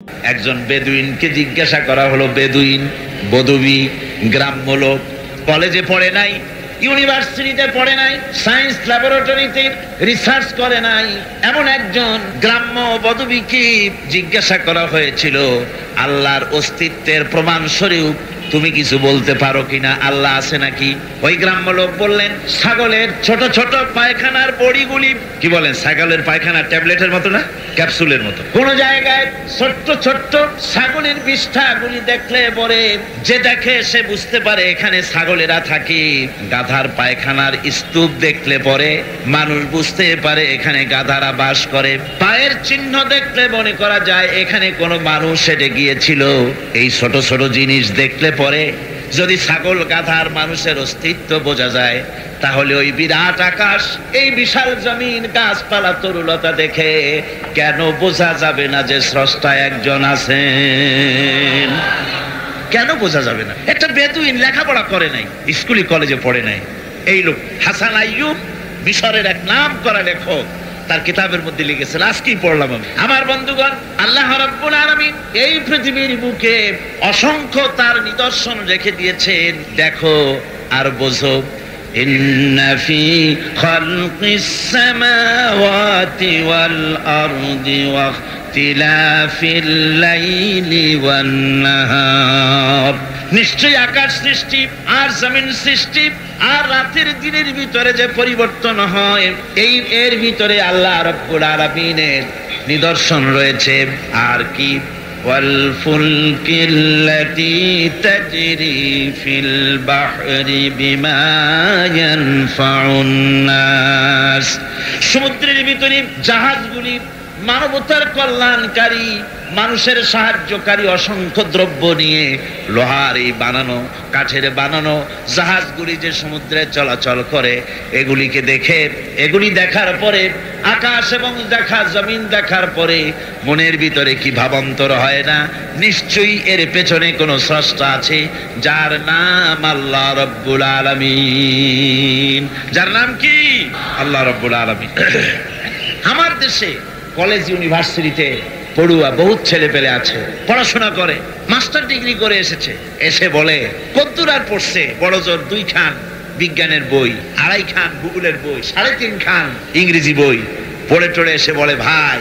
একজন বেদুইনকে জিজ্ঞাসা করা হলো, বেদুইন বদবি গ্রাম্য লোক, কলেজে পড়ে নাই, ইউনিভার্সিটিতে পড়ে নাই, সায়েন্স ল্যাবরেটরিতে রিসার্চ করে নাই, এমন একজন গ্রাম্য বদবিকে জিজ্ঞাসা করা হয়েছিল, আল্লাহর অস্তিত্বের প্রমাণ স্বরূপ তুমি কিছু বলতে পারো কিনা, আল্লাহ আছে নাকি? ওই গ্রাম্য লোক বললেন, ছাগলের ছোট ছোট পায়খানার বড়িগুলি, কি বলেন, ছাগলের পায়খানা ট্যাবলেটের মতো না, ক্যাপসুলের মতো, কোন জায়গায় ছোট্ট ছোট্ট ছাগলের বিষ্ঠাগুলি দেখলে পরে যে দেখে সে বুঝতে পারে এখানে ছাগলেরা থাকে। গাধার পায়খানার স্তূপ দেখলে পরে মানুষ বুঝতে পারে এখানে গাধারা বাস করে। পায়ের চিহ্ন দেখলে মনে করা যায় এখানে কোনো মানুষ হেঁটে গিয়েছিল। এই ছোট ছোট জিনিস দেখলে পরে যদি ছাগল গাধার মানুষের অস্তিত্ব বোঝা যায়, তাহলে ওই বিরাট আকাশ, এই বিশাল জমিন, গাছপালা, তরুলতা দেখে কেন বোঝা যাবে না যে স্রষ্টা একজন আছেন? কেন বোঝা যাবে না? একটা বেদুইন লেখাপড়া করে নাই, স্কুলে কলেজে পড়ে নাই। এই লোক হাসান আইয়ুব, মিশরের এক নাম করা লেখক, তার কিতাবের মধ্যে লিখেছেন, আজকেই পড়লাম আমি। আমার বন্ধুগণ, আল্লাহ রাব্বুল আলামিন এই পৃথিবীর বুকে অসংখ্য তার নিদর্শন রেখে দিয়েছেন। দেখো আর বোঝো, ইন্না ফি খালকিস সামাওয়াতি ওয়াল আরদি ওয়া ইখতিলাফিল লাইলি ওয়ান নাহার, নিশ্চয়ই আকাশ সৃষ্টি আর জমিন সৃষ্টি আর রাতের দিনের ভিতরে যে পরিবর্তন হয়, এই এর ভিতরে আল্লাহ রাব্বুল আলামিনের নিদর্শন রয়েছে। আর কি, ওয়াল ফুলকিল্লাতী তাজরি ফিল বাহরি বিমা ইয়ানফাউন নাস, সমুদ্রের ভিতরে জাহাজগুলি মানবতার কল্যাণকারী, মানুষের সাহায্যকারী অসংখ্য দ্রব্য নিয়ে লোহার এই বানানো, কাঠের বানানো জাহাজগুলি যে সমুদ্রে চলাচল করে, এগুলিকে দেখে, এগুলি দেখার পরে, আকাশ এবং দেখা জমিন দেখার পরে মনের ভিতরে কি ভাবান্তর হয় না? নিশ্চয়ই এর পেছনে কোনো স্রষ্টা আছে, যার নাম আল্লাহ রাব্বুল আলামিন। যার নাম কি? আল্লাহ রাব্বুল আলামিন। আমার দেশে কলেজ ইউনিভার্সিটিতে পড়ুয়া বহুত ছেলে পেলে আছে, পড়াশোনা করে, মাস্টার ডিগ্রি করে এসেছে, এসে বলে কদ্দুর আর পড়ছে, বড় জোর 2 খান বিজ্ঞানের বই, 2.5 খান ভূগোলের বই, 3.5 খান ইংরেজি বই পড়ে টড়ে এসে বলে, ভাই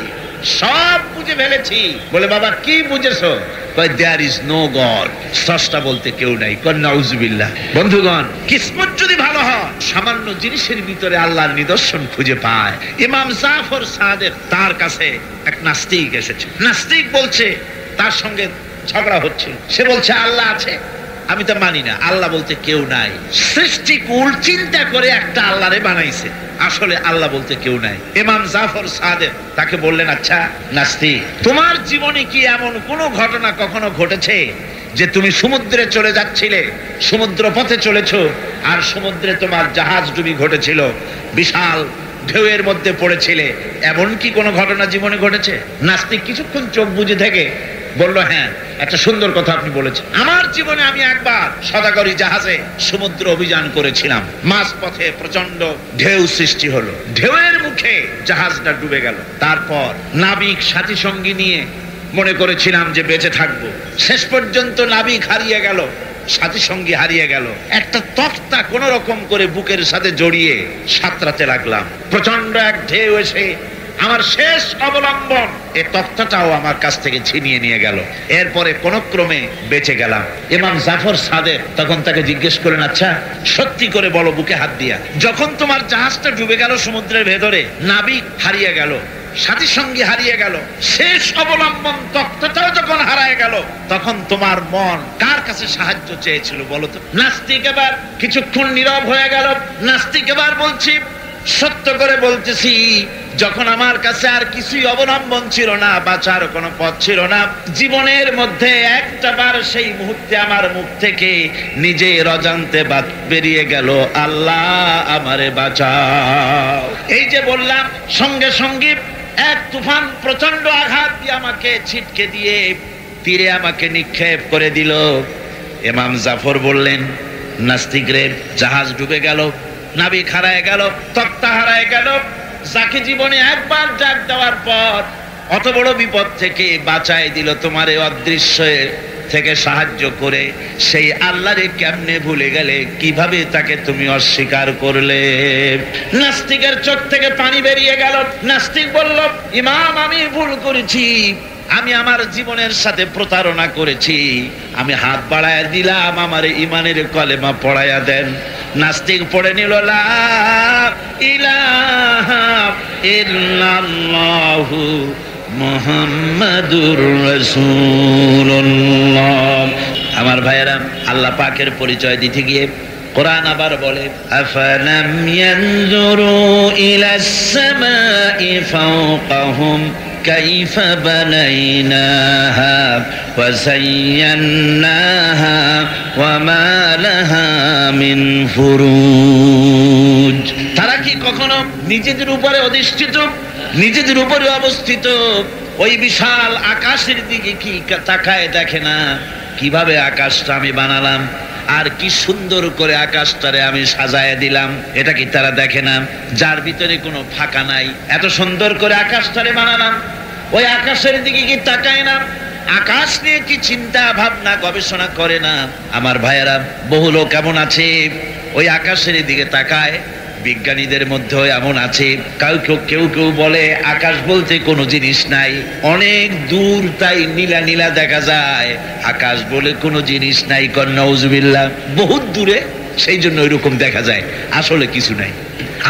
সব বুঝে ফেলেছি। বলে, বাবা কি বুঝেছো? কয়, দেয়ার ইজ নো গড, স্রষ্টা বলতে কেউ নাই। কয়, নাউজুবিল্লাহ। বন্ধুগণ, কিসমত যদি ভালো হয়, সামান্য জিনিসের ভিতরে আল্লাহর নিদর্শন খুঁজে পায়। ইমাম জাফর সাদেক, তার কাছে এক নাস্তিক এসেছে। নাস্তিক বলছে, তার সঙ্গে ঝগড়া হচ্ছে, সে বলছে আল্লাহ আছে, আমি তো মানি না, আল্লাহ বলতে কেউ নাই, সৃষ্টিকুল চিন্তা করে একটা আল্লাহরে বানাইছে, আসলে আল্লাহ বলতে কেউ নাই। ইমাম জাফর সাদেক তাকে বললেন, আচ্ছা নাস্তিক, তোমার জীবনে কি এমন কোন ঘটনা কখনো ঘটেছে যে তুমি সমুদ্রে চলে যাচ্ছিলে, সমুদ্র পথে চলেছো, আর সমুদ্রে তোমার জাহাজ ডুবি ঘটেছিল, বিশাল ঢেউয়ের মধ্যে পড়েছিলে, এমন কি কোনো ঘটনা জীবনে ঘটেছে? নাস্তিক কিছুক্ষণ চোখ বুজে থেকে বলল, হ্যাঁ, একটা সুন্দর কথা আপনি বলেছেন। আমার জীবনে আমি একবার সদাগরি জাহাজে সমুদ্র অভিযান করেছিলাম, মাঝ পথে প্রচন্ড ঢেউ সৃষ্টি হলো, ঢেউয়ের মুখে জাহাজটা ডুবে গেল। তারপর নাবিক সাথী সঙ্গী নিয়ে মনে করেছিলাম যে বেঁচে থাকবো, শেষ পর্যন্ত নাবিক হারিয়ে গেল, সাথী সঙ্গী হারিয়ে গেল। একটা তক্তা কোন রকম করে বুকের সাথে জড়িয়ে সাঁতরাতে লাগলাম। প্রচন্ড এক ঢেউ এসে আমার শেষ অবলম্বন, এই তক্তাটাও আমার কাছ থেকে ছিনিয়ে নিয়ে গেল। এরপরে কোন ক্রমে বেঁচে গেলাম। ইমাম জাফর সাদেক তখন তাকে জিজ্ঞেস করলেন, আচ্ছা সত্যি করে বলো, বুকে হাত দিয়া, যখন তোমার জাহাজটা ডুবে গেল সমুদ্রের ভেতরে, নাবিক হারিয়ে গেল, সাথী সঙ্গী হারিয়ে গেল, শেষ অবলম্বন তক্তাটাও যখন হারায় গেল, তখন তোমার মন কার কাছে সাহায্য চেয়েছিল বলো তো? নাস্তিক এবার কিছুক্ষণ নীরব হয়ে গেল। নাস্তিক এবার বলছি, সত্য করে বলতেছি, যখন আমার কাছে আর কিছুই অবলম্বন ছিল না, বাঁচার কোনো পথ ছিল না, জীবনের মধ্যে একটাবার সেই মুহূর্তে আমার মুখ থেকে নিজের অজান্তে বেরিয়ে গেল, আল্লাহ আমারে বাঁচাও। এই যে বললাম, সঙ্গে সঙ্গে এক তুফান প্রচন্ড আঘাত দিয়ে আমাকে ছিটকে দিয়ে তীরে আমাকে নিক্ষেপ করে দিল। ইমাম জাফর বললেন, নাস্তিক রে, জাহাজ ডুবে গেল, নাবিক হারায় গেল, তক্তা হারায় গেল, যাকে জীবনে একবার ডাক দেওয়ার পর অত বড় বিপদ থেকে বাঁচায় দিল তোমার এই অদৃশ্য থেকে সাহায্য করে, সেই আল্লাহরে কেমনে ভুলে গেলে? কিভাবে তাকে তুমি অস্বীকার করলে? নাস্তিকের চোখ থেকে পানি বেরিয়ে গেল। নাস্তিক বলল, ইমাম আমি ভুল করেছি, আমি আমার জীবনের সাথে প্রতারণা করেছি, আমি হাত বাড়ায় দিলাম, আমার ইমানের কলেমা পড়ায়া দেন। নাস্তিক পড়ে নিল, লা ইলাহা ইল্লাল্লাহু মুহাম্মাদুর রাসূলুল্লাহ। আমার ভাইয়েরা, আল্লাহ পাকের পরিচয় দিতে গিয়ে কোরআন আবার বলে, আফালাম ইয়ানজুরু ইলাস সামাই ফাওকাহুম কাইফা বানাইনাহা ওয়া যায়্যানাহা ওয়া মা লাহা মিন ফুরুজ। তারা কি কখনো নিজেদের উপরে অধিষ্ঠিত, নিজেদের উপরে অবস্থিত ওই বিশাল আকাশের দিকে কি তাকায় দেখে না? কিভাবে আকাশটা আমি বানালাম, আর কি সুন্দর করে আকাশটারে আমি সাজায় দিলাম, এটা কি তারা দেখে না? যার ভিতরে কোনো ফাঁকা নাই, এত সুন্দর করে আকাশটারে বানালাম, ওই আকাশের দিকে কি তাকায় না? আকাশ নিয়ে কি চিন্তা ভাবনা গবেষণা করে না? আমার ভাইয়েরা, বহু লোক এমন আছে ওই আকাশের দিকে তাকায়। বিজ্ঞানীদের মধ্যে এমন আছে, কেউ কেউ বলে আকাশ বলতে কোনো জিনিস নাই, অনেক দূর, তাই নীলা নীলা দেখা যায়, আকাশ বলে কোনো জিনিস নাই। নাউজুবিল্লাহ, বহুত দূরে, সেই জন্য ওইরকম দেখা যায়, আসলে কিছু নাই।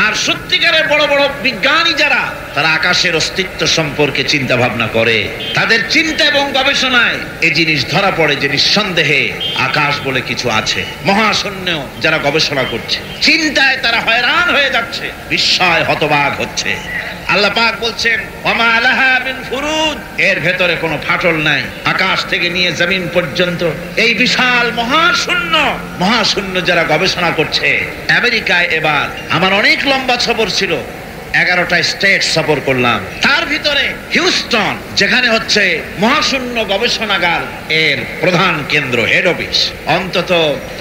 আর সত্যিকারের বড় বড় বিজ্ঞানী যারা, তারা আকাশের অস্তিত্ব সম্পর্কে চিন্তা ভাবনা করে, তাদের চিন্তা এবং গবেষণায় এই জিনিস ধরা পড়ে যে নিঃসন্দেহে আকাশ বলে কিছু আছে। মহাশূন্য যারা গবেষণা করছে, চিন্তায় তারা হয়রান হয়ে যাচ্ছে, বিস্ময় হতবাক হচ্ছে। আল্লাহ পাক বলছেন, ওমা লাহা মিন ফুরুজ, এর ভেতরে কোনো ফাটল নাই। আকাশ থেকে নিয়ে জমিন পর্যন্ত এই বিশাল মহাশূন্য যারা গবেষণা করছে। আমেরিকায় এবার আমার অনেক লম্বা সফর ছিল, 11টা স্টেট সফর করলাম, তার ভিতরে হিউস্টন, যেখানে হচ্ছে মহাশূন্য গবেষণাগার এর প্রধান কেন্দ্র, হেড অফিস। অন্তত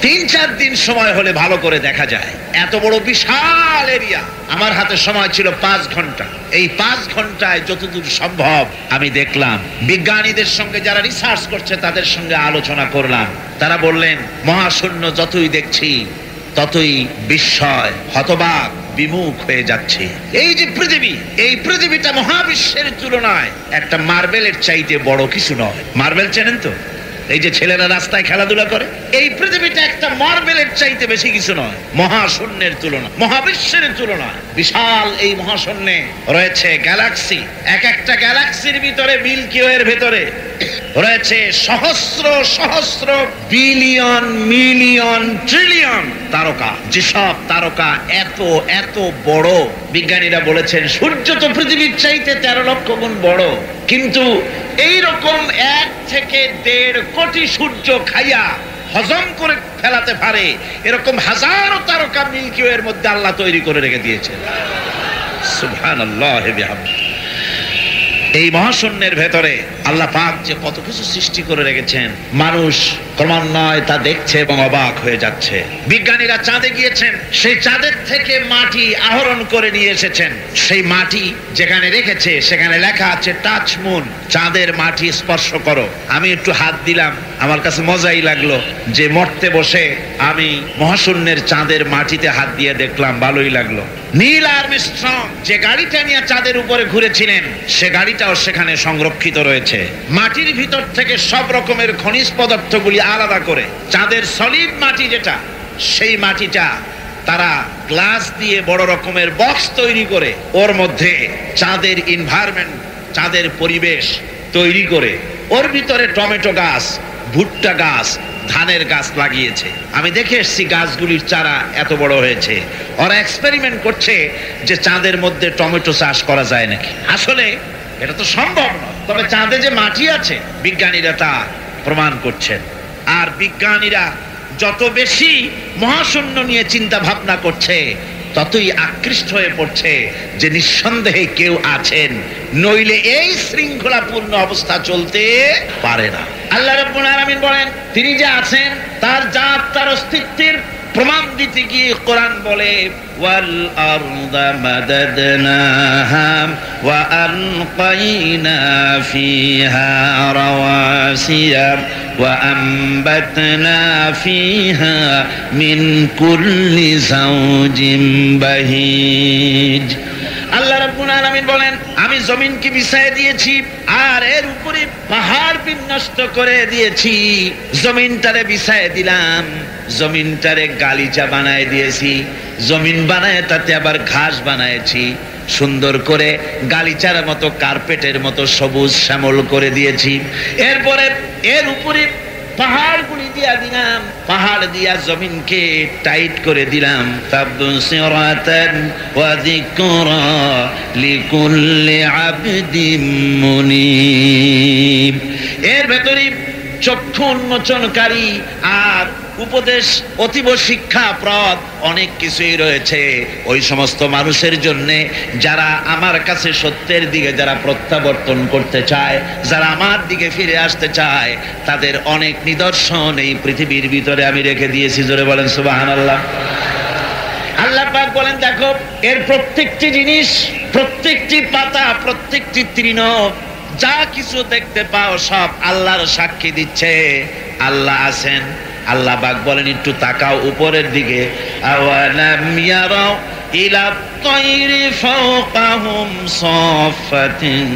3-4 দিন সময় হলে ভালো করে দেখা যায়, এত বড় বিশাল এরিয়া। আমার হাতে সময় ছিল 5 ঘন্টা। এই 5 ঘন্টায় যতদূর সম্ভব আমি দেখলাম, বিজ্ঞানীদের সঙ্গে যারা রিসার্চ করছে তাদের সঙ্গে আলোচনা করলাম। তারা বললেন, মহাশূন্য যতই দেখছি ততই বিস্ময়, হতবাক, বিমুখ হয়ে যাচ্ছে। এই যে পৃথিবী, এই পৃথিবীটা মহাবিশ্বের তুলনায় একটা মার্বেলের চাইতে বড় কিছু নয়। মার্বেল চেনেন তো? এই যে ছেলেরা রাস্তায় খেলাধুলা করে, এই পৃথিবীটা একটা মার্বেলের চাইতে বেশি কিছু নয় মহাশূন্যের তুলনা, মহাবিশ্বের তুলনা। বিশাল এই মহাশূন্যে রয়েছে গ্যালাক্সি, এক একটা গ্যালাক্সির ভিতরে, মিল্কি ওয়ের ভেতরে রয়েছে সহস্র সহস্র বিলিয়ন মিলিয়ন ট্রিলিয়ন তারকা। যেসব তারকা এত এত বড়, বিজ্ঞানীরা বলেছেন সূর্য তো পৃথিবীর চাইতে 13 লক্ষ গুণ বড়, কিন্তু এই রকম 1 থেকে 1.5 কোটি সূর্য খাইয়া হজম করে ফেলাতে পারে এরকম হাজারো তারকা মিল্কি ওয়ের মধ্যে আল্লাহ তৈরি করে রেখে দিয়েছেন। সুবহানাল্লাহ বিহামদিহি। এই মহাশূন্যের ভেতরে আল্লাহ পাক যে কত কিছু সৃষ্টি করে রেখেছেন, মানুষ ক্রমান্বয়ে তা দেখছে এবং অবাক হয়ে যাচ্ছে। বিজ্ঞানীরা চাঁদে গিয়েছেন, সেই চাঁদের থেকে মাটি আহরণ করে নিয়ে এসেছেন। সেই মাটি যেখানে রেখেছে সেখানে লেখা আছে টাচ মুন, চাঁদের মাটি স্পর্শ করো। আমি একটু হাত দিলাম, আমার কাছে মজাই লাগলো যে মরতে বসে আমি মহাশূন্যের চাঁদের মাটিতে হাত দিয়ে দেখলাম, ভালোই লাগলো। নীল আর্মস্ট্রং যে গাড়িটা নিয়ে চাঁদের উপরে ঘুরেছিলেন, সে গাড়িটাও সেখানে সংরক্ষিত রয়েছে। মাটির ভিতর থেকে সব রকমের খনিজ পদার্থগুলি আলাদা করে চাঁদের সলিড মাটি যেটা, সেই মাটিটা তারা গ্লাস দিয়ে বড় রকমের বক্স তৈরি করে ওর মধ্যে চাঁদের এনভায়রনমেন্ট, চাঁদের পরিবেশ তৈরি করে ওর ভিতরে টমেটো গাছ, ভুট্টা গাছ, ধানের গাছ লাগিয়েছে। আমি দেখে এসেছি গাছগুলির চারা এত বড় হয়েছে। ওরা এক্সপেরিমেন্ট করছে যে চাঁদের মধ্যে টমেটো চাষ করা যায় নাকি। আসলে এটা তো সম্ভব নয়, তবে চাঁদে যে মাটি আছে বিজ্ঞানীরা তা প্রমাণ করছেন। আর বিজ্ঞানীরা যত বেশি মহাশূন্য নিয়ে চিন্তা ভাবনা করছে, ততই আকৃষ্ট হয়ে পড়ছে যে নিঃসন্দেহে কেউ আছেন, নইলে এই শৃঙ্খলাপূর্ণ অবস্থা চলতে পারে না। আল্লাহ রাব্বুল আলামিন বলেন, তিনি যে আছেন তার জাত, তার অস্তিত্বের প্রমাণ দিতে গিয়ে কোরআন বলে ওয়াল আরদা মাদাদনাহা ওয়া আলকাইনা ফিহা রাওয়াসিয়া ওয়া আম্বাতনা ফিহা মিন কুল্লি যাওজিন বাহিজ। আল্লাহ রাব্বুল আলামিন বলেন আমি জমিনকে বিছায় দিয়েছি আর এর উপরে পাহাড় বিন্যস্ত করে দিয়েছি। জমিনটারে বিছায় দিলাম, জমিনটারে গালিচা বানায় দিয়েছি, জমিন বানায় তাতে আবার ঘাস বানায়েছি, সুন্দর করে গালিচার মতো কার্পেটের মতো সবুজ শ্যামল করে দিয়েছি। এরপরে এর উপরে পাহাড়গুলি দিয়া দিলাম, পাহাড় দিয়া জমিনকে টাইট করে দিলাম। তাবসিরাতান ওয়া যিকরা লিকুল্লি আবদিন মুনিব। এর ভেতরে চক্ষু উন্মোচনকারী আর উপদেশ অতীব শিক্ষাপ্রদ অনেক কিছুই রয়েছে ওই সমস্ত মানুষের জন্য যারা আমার কাছে সত্যের দিকে যারা প্রত্যাবর্তন করতে চায়, যারা আমার দিকে ফিরে আসতে চায়, তাদের অনেক নিদর্শন এই পৃথিবীর ভিতরে আমি রেখে দিয়েছি। জোরে বলেন সুবহানাল্লাহ। আল্লাহ পাক বলেন দেখো এর প্রত্যেকটি জিনিস, প্রত্যেকটি পাতা, প্রত্যেকটি তৃণ, যা কিছু দেখতে পাও সব আল্লাহর সাক্ষী দিচ্ছে আল্লাহ আছেন। আল্লাহ পাক বলেন একটু তাকাও উপরের দিকে। আওয়ালাম ইয়ারাউ ইলা তায়রি ফাওকাহুম সাফাতিন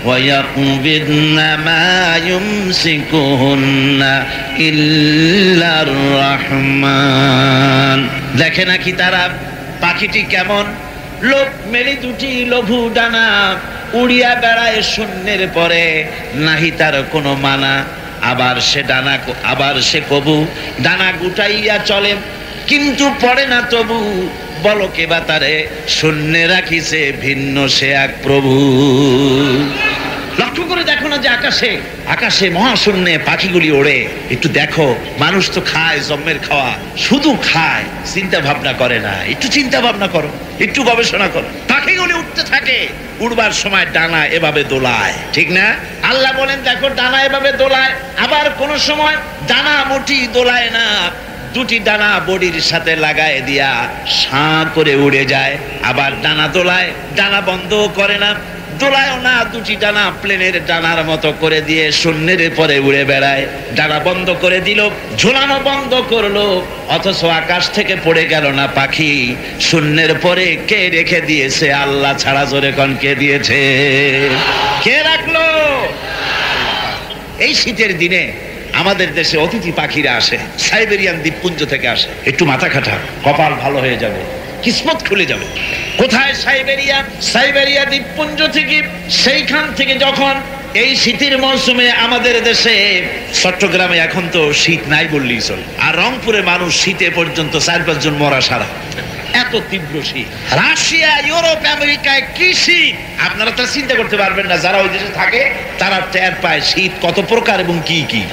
ওয়া ইয়াকবিদনা মা ইউমসিকুহুন্না ইল্লার রহমান। দেখে নাকি তারা পাখিটি কেমন, লোক মেলি দুটি লঘু ডানা উড়িয়া বেড়ায় শূন্যের পরে, নাহি তার কোনো মানা। আবার সে ডানা, আবার সে কবু ডানা গুটাইয়া চলে, কিন্তু পড়ে না তবু। বলো কে বা তারে শূন্যে রাখিছে ভিন্ন সে এক প্রভু। লক্ষ্য করে দেখো না যে আকাশে আকাশে মহাশূন্যে পাখিগুলি ওড়ে। একটু দেখো, মানুষ তো খায় জন্মের খাওয়া, শুধু খায়, চিন্তা ভাবনা করে না। একটু চিন্তা ভাবনা করো, একটু গবেষণা করো। পাখিগুলি উঠতে থাকে, উড়বার সময় ডানা এভাবে দোলায়, ঠিক না? আল্লাহ বলেন দেখো ডানা এভাবে দোলায়, আবার কোন সময় ডানা মোটি দোলায় না, দুটি ডানা বডির সাথে লাগায় দিয়া সাঁ করে উড়ে যায়। আবার ডানা দোলায়, ডানা বন্ধ করে না, দোলায়ও না, দুটি ডানা প্লেনের ডানার মতো করে দিয়ে শূন্যের পরে উড়ে বেড়ায়। ডানা বন্ধ করে দিল, ঝোলানো বন্ধ করলো, অথচ আকাশ থেকে পড়ে গেল না পাখি। শূন্যের পরে কে রেখে দিয়েছে? আল্লাহ ছাড়া। জোরে কোন কে দিয়েছে? কে রাখলো? এই শীতের দিনে আমাদের দেশে অতিথি পাখিরা আসে, সাইবেরিয়ান দ্বীপপুঞ্জ থেকে আসে। একটু মাথা খাটা, কপাল ভালো হয়ে যাবে, কিসমত খুলে যাবে। কোথায়? সাইবেরিয়া। সাইবেরিয়া দ্বীপপুঞ্জ থেকে, সেইখান থেকে যখন এই শীতের মৌসুমে আমাদের দেশে চট্টগ্রামে এখন তো শীত নাই বললেই চলে, আর রংপুরে মানুষ শীতে পর্যন্ত 4-5 জন মরা সারা, এত তীব্র শীত। রাশিয়া, ইউরোপ, আমেরিকায় কি শীত আপনারা তো চিন্তা করতে পারবেন না। যারা ওই দেশে থাকে তারা টের পায় শীত কত প্রকার এবং কি কি।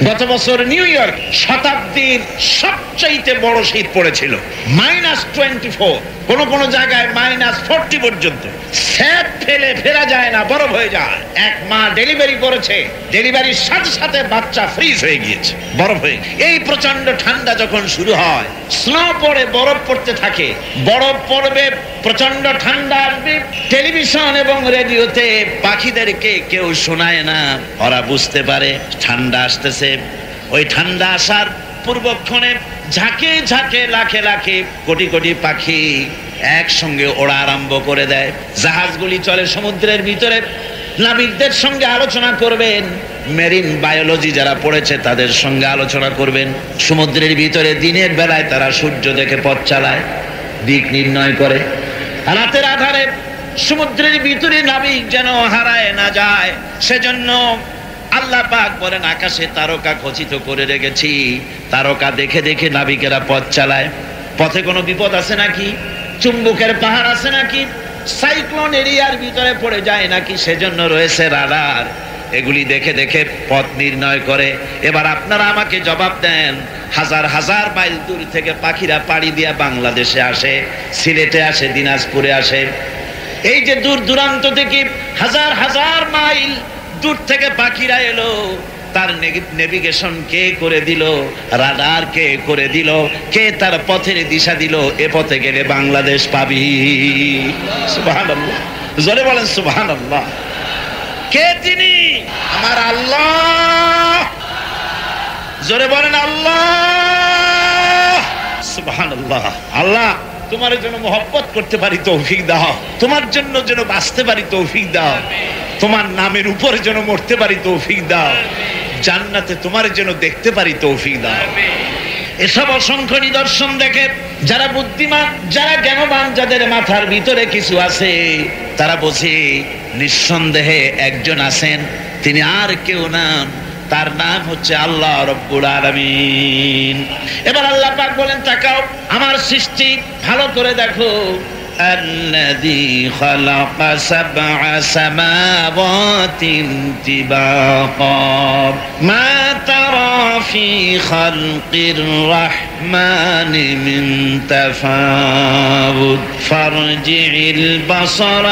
গত বছর নিউ ইয়র্ক শতাব্দীর সবচাইতে বড় শীত পড়েছিল, -24, কোন কোন জায়গায় -40 পর্যন্ত। স্যাপ ফেলে ফেরা যায় না, বরফ হয়ে যায়। এক মা ডেলিভারি করেছে, ডেলিভারির সাথে সাথে বাচ্চা ফ্রিজ হয়ে গিয়েছে, বরফ হয়ে। এই প্রচন্ড ঠান্ডা যখন শুরু হয়, স্নো পড়ে, বরফ পড়তে থাকে, বরফ পড়বে, প্রচন্ড ঠান্ডা আসবে। টেলিভিশন এবং রেডিওতে পাখিদেরকে কেউ শোনায় না, ওরা বুঝতে পারে ঠান্ডা আসতেছে। ওই ঠান্ডা আসার পূর্বক্ষণে ঝাঁকে ঝাঁকে, লাখে লাখে, কোটি কোটি পাখি একসঙ্গে ওড়া আরম্ভ করে দেয়। জাহাজগুলি চলে সমুদ্রের ভিতরে। নাবিকদের সঙ্গে আলোচনা করবেন, মেরিন বায়োলজি যারা পড়েছে তাদের সঙ্গে আলোচনা করবেন। সমুদ্রের ভিতরে দিনের বেলায় তারা সূর্য দেখে পথ চালায়, দিক নির্ণয় করে। রাতের আধারে সমুদ্রের ভিতরে নাবিক যেন হারায় না যায়, সেজন্য আল্লাহ পাক বলেন আকাশে তারকা খচিত করে রেখেছি। তারকা দেখে দেখে নাবিকেরা পথ চালায়। পথে কোনো বিপদ আছে নাকি? চুম্বকের পাহাড় আছে নাকি? সাইক্লোন এরিয়ার ভিতরে পড়ে যায় নাকি? সেজন্য রয়েছে রাডার। এগুলি দেখে দেখে পথ নির্ণয় করে। এবার আপনারা আমাকে জবাব দেন, হাজার হাজার মাইল দূর থেকে পাখিরা পাড়ি দিয়া বাংলাদেশে আসে, সিলেটে আসে, দিনাজপুরে আসে। এই যে দূর দূরান্ত থেকে হাজার হাজার মাইল দূর থেকে পাখিরা এলো, তার নেভিগেশন কে করে দিল, রাডার কে করে দিল, কে তার পথের দিশা দিল, এ পথে গেলে বাংলাদেশ পাবি। সুবহানাল্লাহ, জোরে বলেন সুবহানাল্লাহ। কে তিনি? আমার আল্লাহ। জোরে বলেন আল্লাহ। সুবহানাল্লাহ। আল্লাহ তোমার জন্য মহব্বত করতে পারি তৌফিক দাও, তোমার জন্য যেন বাঁচতে পারি তৌফিক দাও, তোমার নামের উপরে যেন মরতে পারি তৌফিক দাও, জান্নাতে তোমার যেন দেখতে পারি তৌফিক দাও। এসব অসংখ্য নিদর্শন দেখে যারা বুদ্ধিমান, যারা জ্ঞানবান, যাদের মাথার ভিতরে কিছু আছে, তারা বোঝে নিঃসন্দেহে একজন আছেন, তিনি আর কেউ না, তার নাম হচ্ছে আল্লাহ রব্বুল আলামিন। এবার আল্লাহ পাক বলেন, তাকাও আমার সৃষ্টি ভালো করে দেখো। الذي خلق سبع سماوات طباقا ما ترى في خلق الرحمن من تفاوت فارجع البصر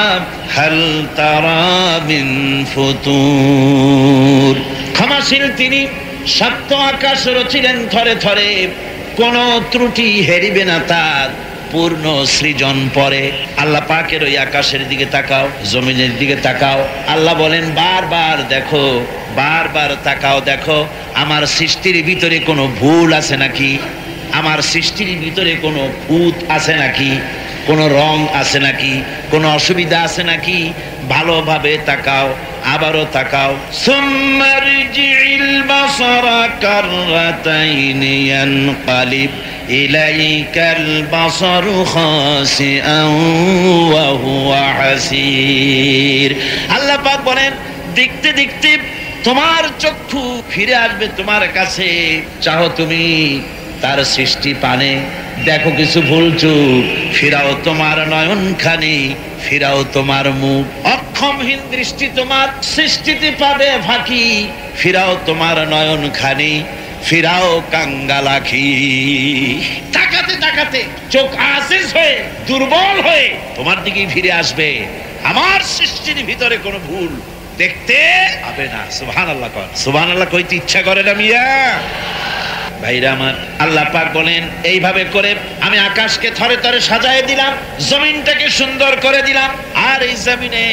هل ترى من فطور। ক্ষমাশীল তিনি, সপ্ত আকাশ রচিলেন থরে থরে, কোন ত্রুটি হেরিবে না তার পূর্ণ সৃজন পরে। আল্লাহ পাকের ওই আকাশের দিকে তাকাও, জমিনের দিকে তাকাও। আল্লাহ বলেন বারবার দেখো, বারবার তাকাও, দেখো আমার সৃষ্টির ভিতরে কোনো ভুল আছে নাকি, আমার সৃষ্টির ভিতরে কোনো খুঁত আছে নাকি, কোনো রং আছে নাকি, কোনো অসুবিধা আছে নাকি, ভালোভাবে তাকাও, আবারও তাকাও। সুম্মারজিল বাসারা কাররাতাইনি ইয়ানকালিব ইলাইকাল বাসারু খাসিআন ওয়া হুয়া হাসির। আল্লাহ পাক বলেন দেখতে দেখতে তোমার চক্ষু ফিরে আসবে তোমার কাছে, চাও তুমি তার সৃষ্টি পানে, দেখো কিছু ভুলচুক, ফিরাও তোমার নয়ন খানি, ফিরাও তোমার মুখ। অক্ষমহীন দৃষ্টি তোমার সৃষ্টিতে পাবে ফাঁকি, ফিরাও তোমার নয়ন খানি, ফিরাও কাঙ্গালাখি। তাকাতে তাকাতে চোখ আজিজ হয়ে, দুর্বল হয়ে তোমার দিকেই ফিরে আসবে। আমার সৃষ্টির ভিতরে কোনো ভুল দেখতে পাবে না। সুবহানাল্লাহ কর, সুবহানাল্লাহ কইতে ইচ্ছা করে না মিয়া ভাইরা আমার। আল্লাহ পাক বলেন এইভাবে করে আমি আকাশকে থরে থরে সাজায় দিলাম, জমিনটাকে সুন্দর করে দিলাম, আর এই জমিনে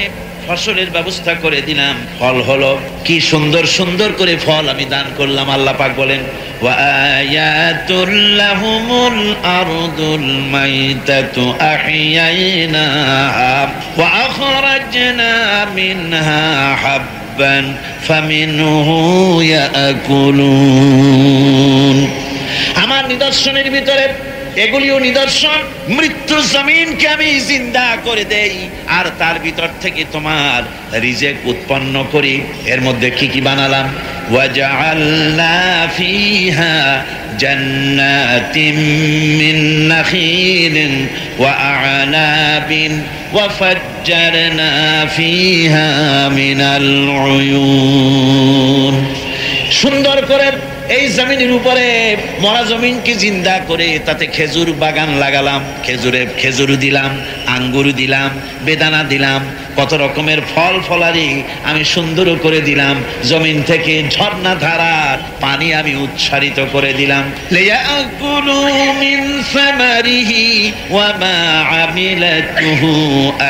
ফসলের ব্যবস্থা করে দিলাম। ফল হলো কি সুন্দর সুন্দর করে ফল আমি দান করলাম। আল্লাহ পাক বলেন ওয়া আয়াতুল লাহুমুল আরদুল মাইতাতু আহইয়াইনাহা ওয়া আখরাজনা মিনহা হাব্বান ফামিনহু ইয়াকুলুন। আমার নিদর্শনের ভিতরে এগুলিও নিদর্শন। মৃত্যু জমিনকে আমি জিন্দা করে দেই, আর তার ভিতর থেকে তোমার রিজেক উৎপন্ন করি। এর মধ্যে কি কি বানালাম? ওয়াজআলনা ফিহা জান্নাতিম মিন নাখিলিন ওয়া আ'নাবিন ওয়া ফাজ্জারনা ফিহা মিনাল উয়ুন। সুন্দর করে এই জমিনের উপরে মরা জমিনকে জিন্দা করে তাতে খেজুর বাগান লাগালাম, খেজুর দিলাম, আঙ্গুর দিলাম, বেদানা দিলাম, কত রকমের ফল ফলারি আমি সুন্দর করে দিলাম। জমিন থেকে ঝর্ণা ধারার পানি আমি উচ্ছারিত করে দিলাম। লিয়াকুলু মিন সামারিহি ওয়া মা আমিলাতুহু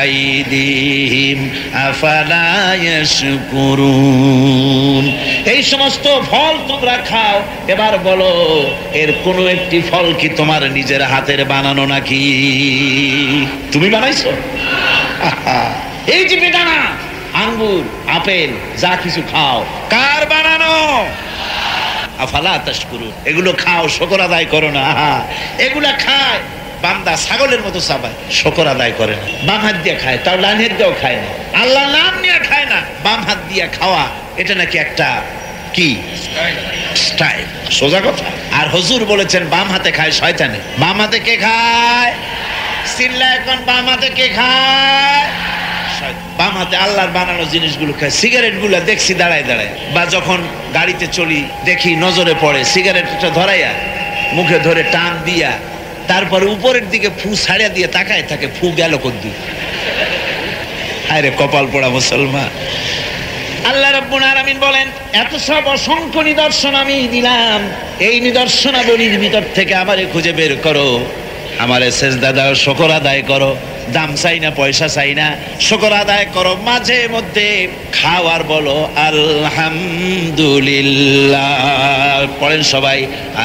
আইদিহিম আফালা ইয়াশকুরুন। এই সমস্ত ফল তোমরা খাও। এবার বলো এর কোনো একটি ফল কি তোমার নিজের হাতের বানানো নাকি? তুমি বানাইছো? এই যে বেদানা, আঙ্গুর, আপেল যা কিছু খাও, কার বানানো? আফালা তাশকুরুন। এগুলো খাও, শুকর আদায় করো না। এগুলা খায় বান্দা ছাগলের মতো চাবায়, শুকর আদায় করে না। বাম হাত দিয়ে খায়, তাও ডান হাত দিয়েও খায় না। আল্লাহ নাম নিয়ে খায় না, বাম হাত দিয়ে খাওয়া এটা নাকি একটা কি স্টাইল, সোজা কথা। আর হুজুর বলেছেন বাম হাতে খায় শয়তানে। বাম হাতে কে খায়? চিল্লা এখন, বাম হাতে কে খায়? বাম হাতে আল্লাহর বানানো জিনিসগুলো খায়। সিগারেট গুলা দেখছি দাঁড়ায় দাঁড়ায়, বা যখন গাড়িতে চলি দেখি নজরে পড়ে সিগারেটটা ধরাইয়া মুখে ধরে টান দিয়া তারপরে উপরের দিকে ফু ছাড়িয়া দিয়ে তাকায় থাকে, ফু গেল কদ্দু। আরে কপাল পোড়া মুসলমান। আল্লাহ রাব্বুল আলামিন বলেন, এত সব অসংখ্য নিদর্শন আমি দিলাম, এই নিদর্শনাবলীর ভিতর থেকে আমারে খুঁজে বের করো, আমারে সেজদা দাও, শুকর আদায় করো, দাম চাই না, পয়সা চাই না, শুকর আদায় করো, মাঝে মধ্যে খাওয়ার বলো আলহামদুলিল্লাহ। পড়েন সবাই,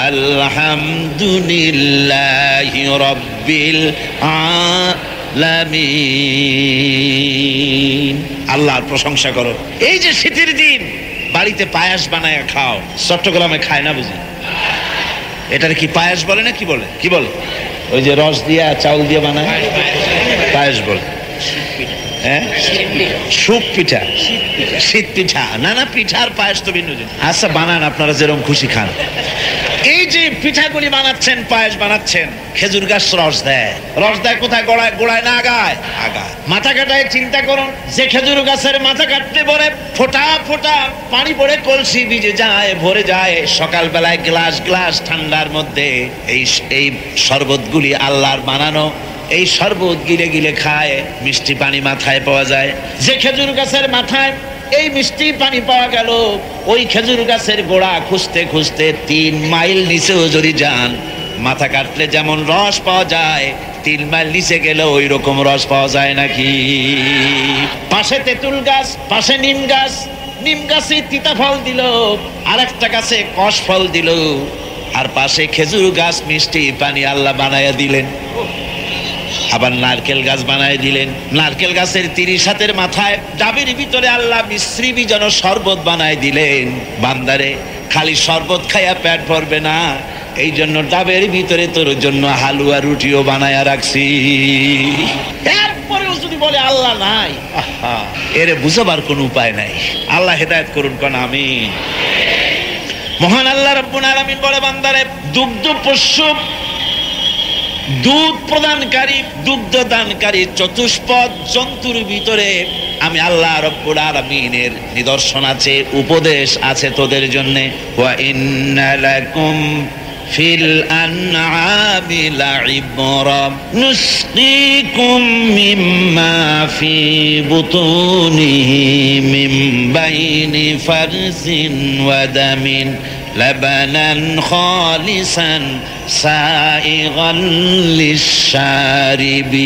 আলহামদুলিল্লাহি রাব্বিল আলামিন। আল্লাহর প্রশংসা করো। এই যে শীতের দিন বাড়িতে পায়াস বানায় খাও, চট্টগ্রামে খায় না বুঝি? এটার কি পায়াস বলে না কি বলে? কি বলে? ওই যে রস দিয়া চাউল দিয়ে বানায় পায়াস বলে। হ্যাঁ, সুপ পিঠা, শীত পিঠা। না না, পিঠার পায়াস তো ভিন্ন জিনিস। আচ্ছা বানান, আপনারা যেরকম খুশি খান। এই যে পিঠাগুলি বানাচ্ছেন, পায়েস বানাচ্ছেন, খেজুর গাছ রস দেয়। রস দেয় কোথায়? গোড়ায়। গোড়ায় না আগায়? আগায়। মাথা কাটায় চিন্তা করুন, যে খেজুর গাছের মাথা কাটতে পরে ফোঁটা ফোঁটা পানি পড়ে কলসি ভিজে যায়, ভরে যায়, সকালবেলায় গ্লাস গ্লাস ঠান্ডার মধ্যে এই শরবতগুলি আল্লাহর বানানো, এই শরবত গিলে গিলে খায়, মিষ্টি পানি মাথায় পাওয়া যায়। যে খেজুর গাছের মাথায় এই মিষ্টি পানি পাওয়া গেল, ওই খেজুর গাছের গোড়া খুঁজতে খুঁজতে 3 মাইল নিচেও যদি যান, মাথা কাটলে যেমন রস পাওয়া যায়, 3 মাইল নিচে গেলে ওই রকম রস পাওয়া যায় নাকি? পাশে তেঁতুল গাছ, পাশে নিম গাছ, নিম গাছে তিতা ফল দিল, আর একটা গাছে কষ ফল দিল, আর পাশে খেজুর গাছ, মিষ্টি পানি আল্লাহ বানায়া দিলেন। আবার নারকেল গাছ বানায় দিলেন। নারকেল গাছের 30 হাতের মাথায় ডাবের ভিতরে আল্লাহ মিশ্রি বীজান শরবত বানায় দিলেন। বান্দারে খালি শরবত খাইয়া পেট ভরবে না, এই জন্য ডাবের ভিতরে তোর জন্য হালুয়া রুটিও বানায়া রাখছি। এরপরেও যদি বলে আল্লাহ নাই, এর বুঝাবার কোন উপায় নাই। আল্লাহ হেদায়েত করুন, কোন আমিন। মহান আল্লাহ রাব্বুল আলামিন বলে, বান্দারে দুগ্ধ পোষ্য, দুধ প্রদানকারী, দুগ্ধ দানকারী চতুষ্পদ জন্তুর ভিতরে আমি আল্লাহ রাব্বুল আলামিনের নিদর্শন আছে, উপদেশ আছে তোদের জন্য। ওয়া ইন্না লাকুম ফিল আনআমি লাইবরা নুসকিকুম মিম্মা ফি বুতুনিহি মিন বাইনি ফারসিন ওয়া দামিন লাবানান খালিসান সাইগান লিশারিবিন।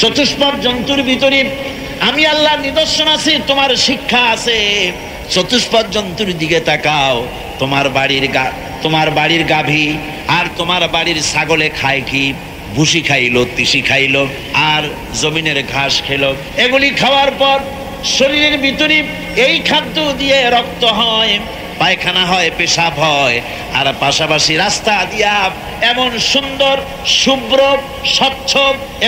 চতুষ্পদ জন্তুর ভিতরে আমি আল্লাহর নিদর্শন আছে, তোমার শিক্ষা আছে। চতুষ্পদ জন্তুর দিকে তাকাও। তোমার বাড়ির গাভী আর তোমার বাড়ির ছাগলে খায় কি? ভুসি খাইলো, তিসি খাইলো, আর জমিনের ঘাস খেলো। এগুলি খাওয়ার পর শরীরের ভিতরে এই খাদ্য দিয়ে রক্ত হয়, পায়খানা হয়, পেশাব হয়, আর পাশাপাশি রাস্তা দিয়া এমন সুন্দর শুভ্র স্বচ্ছ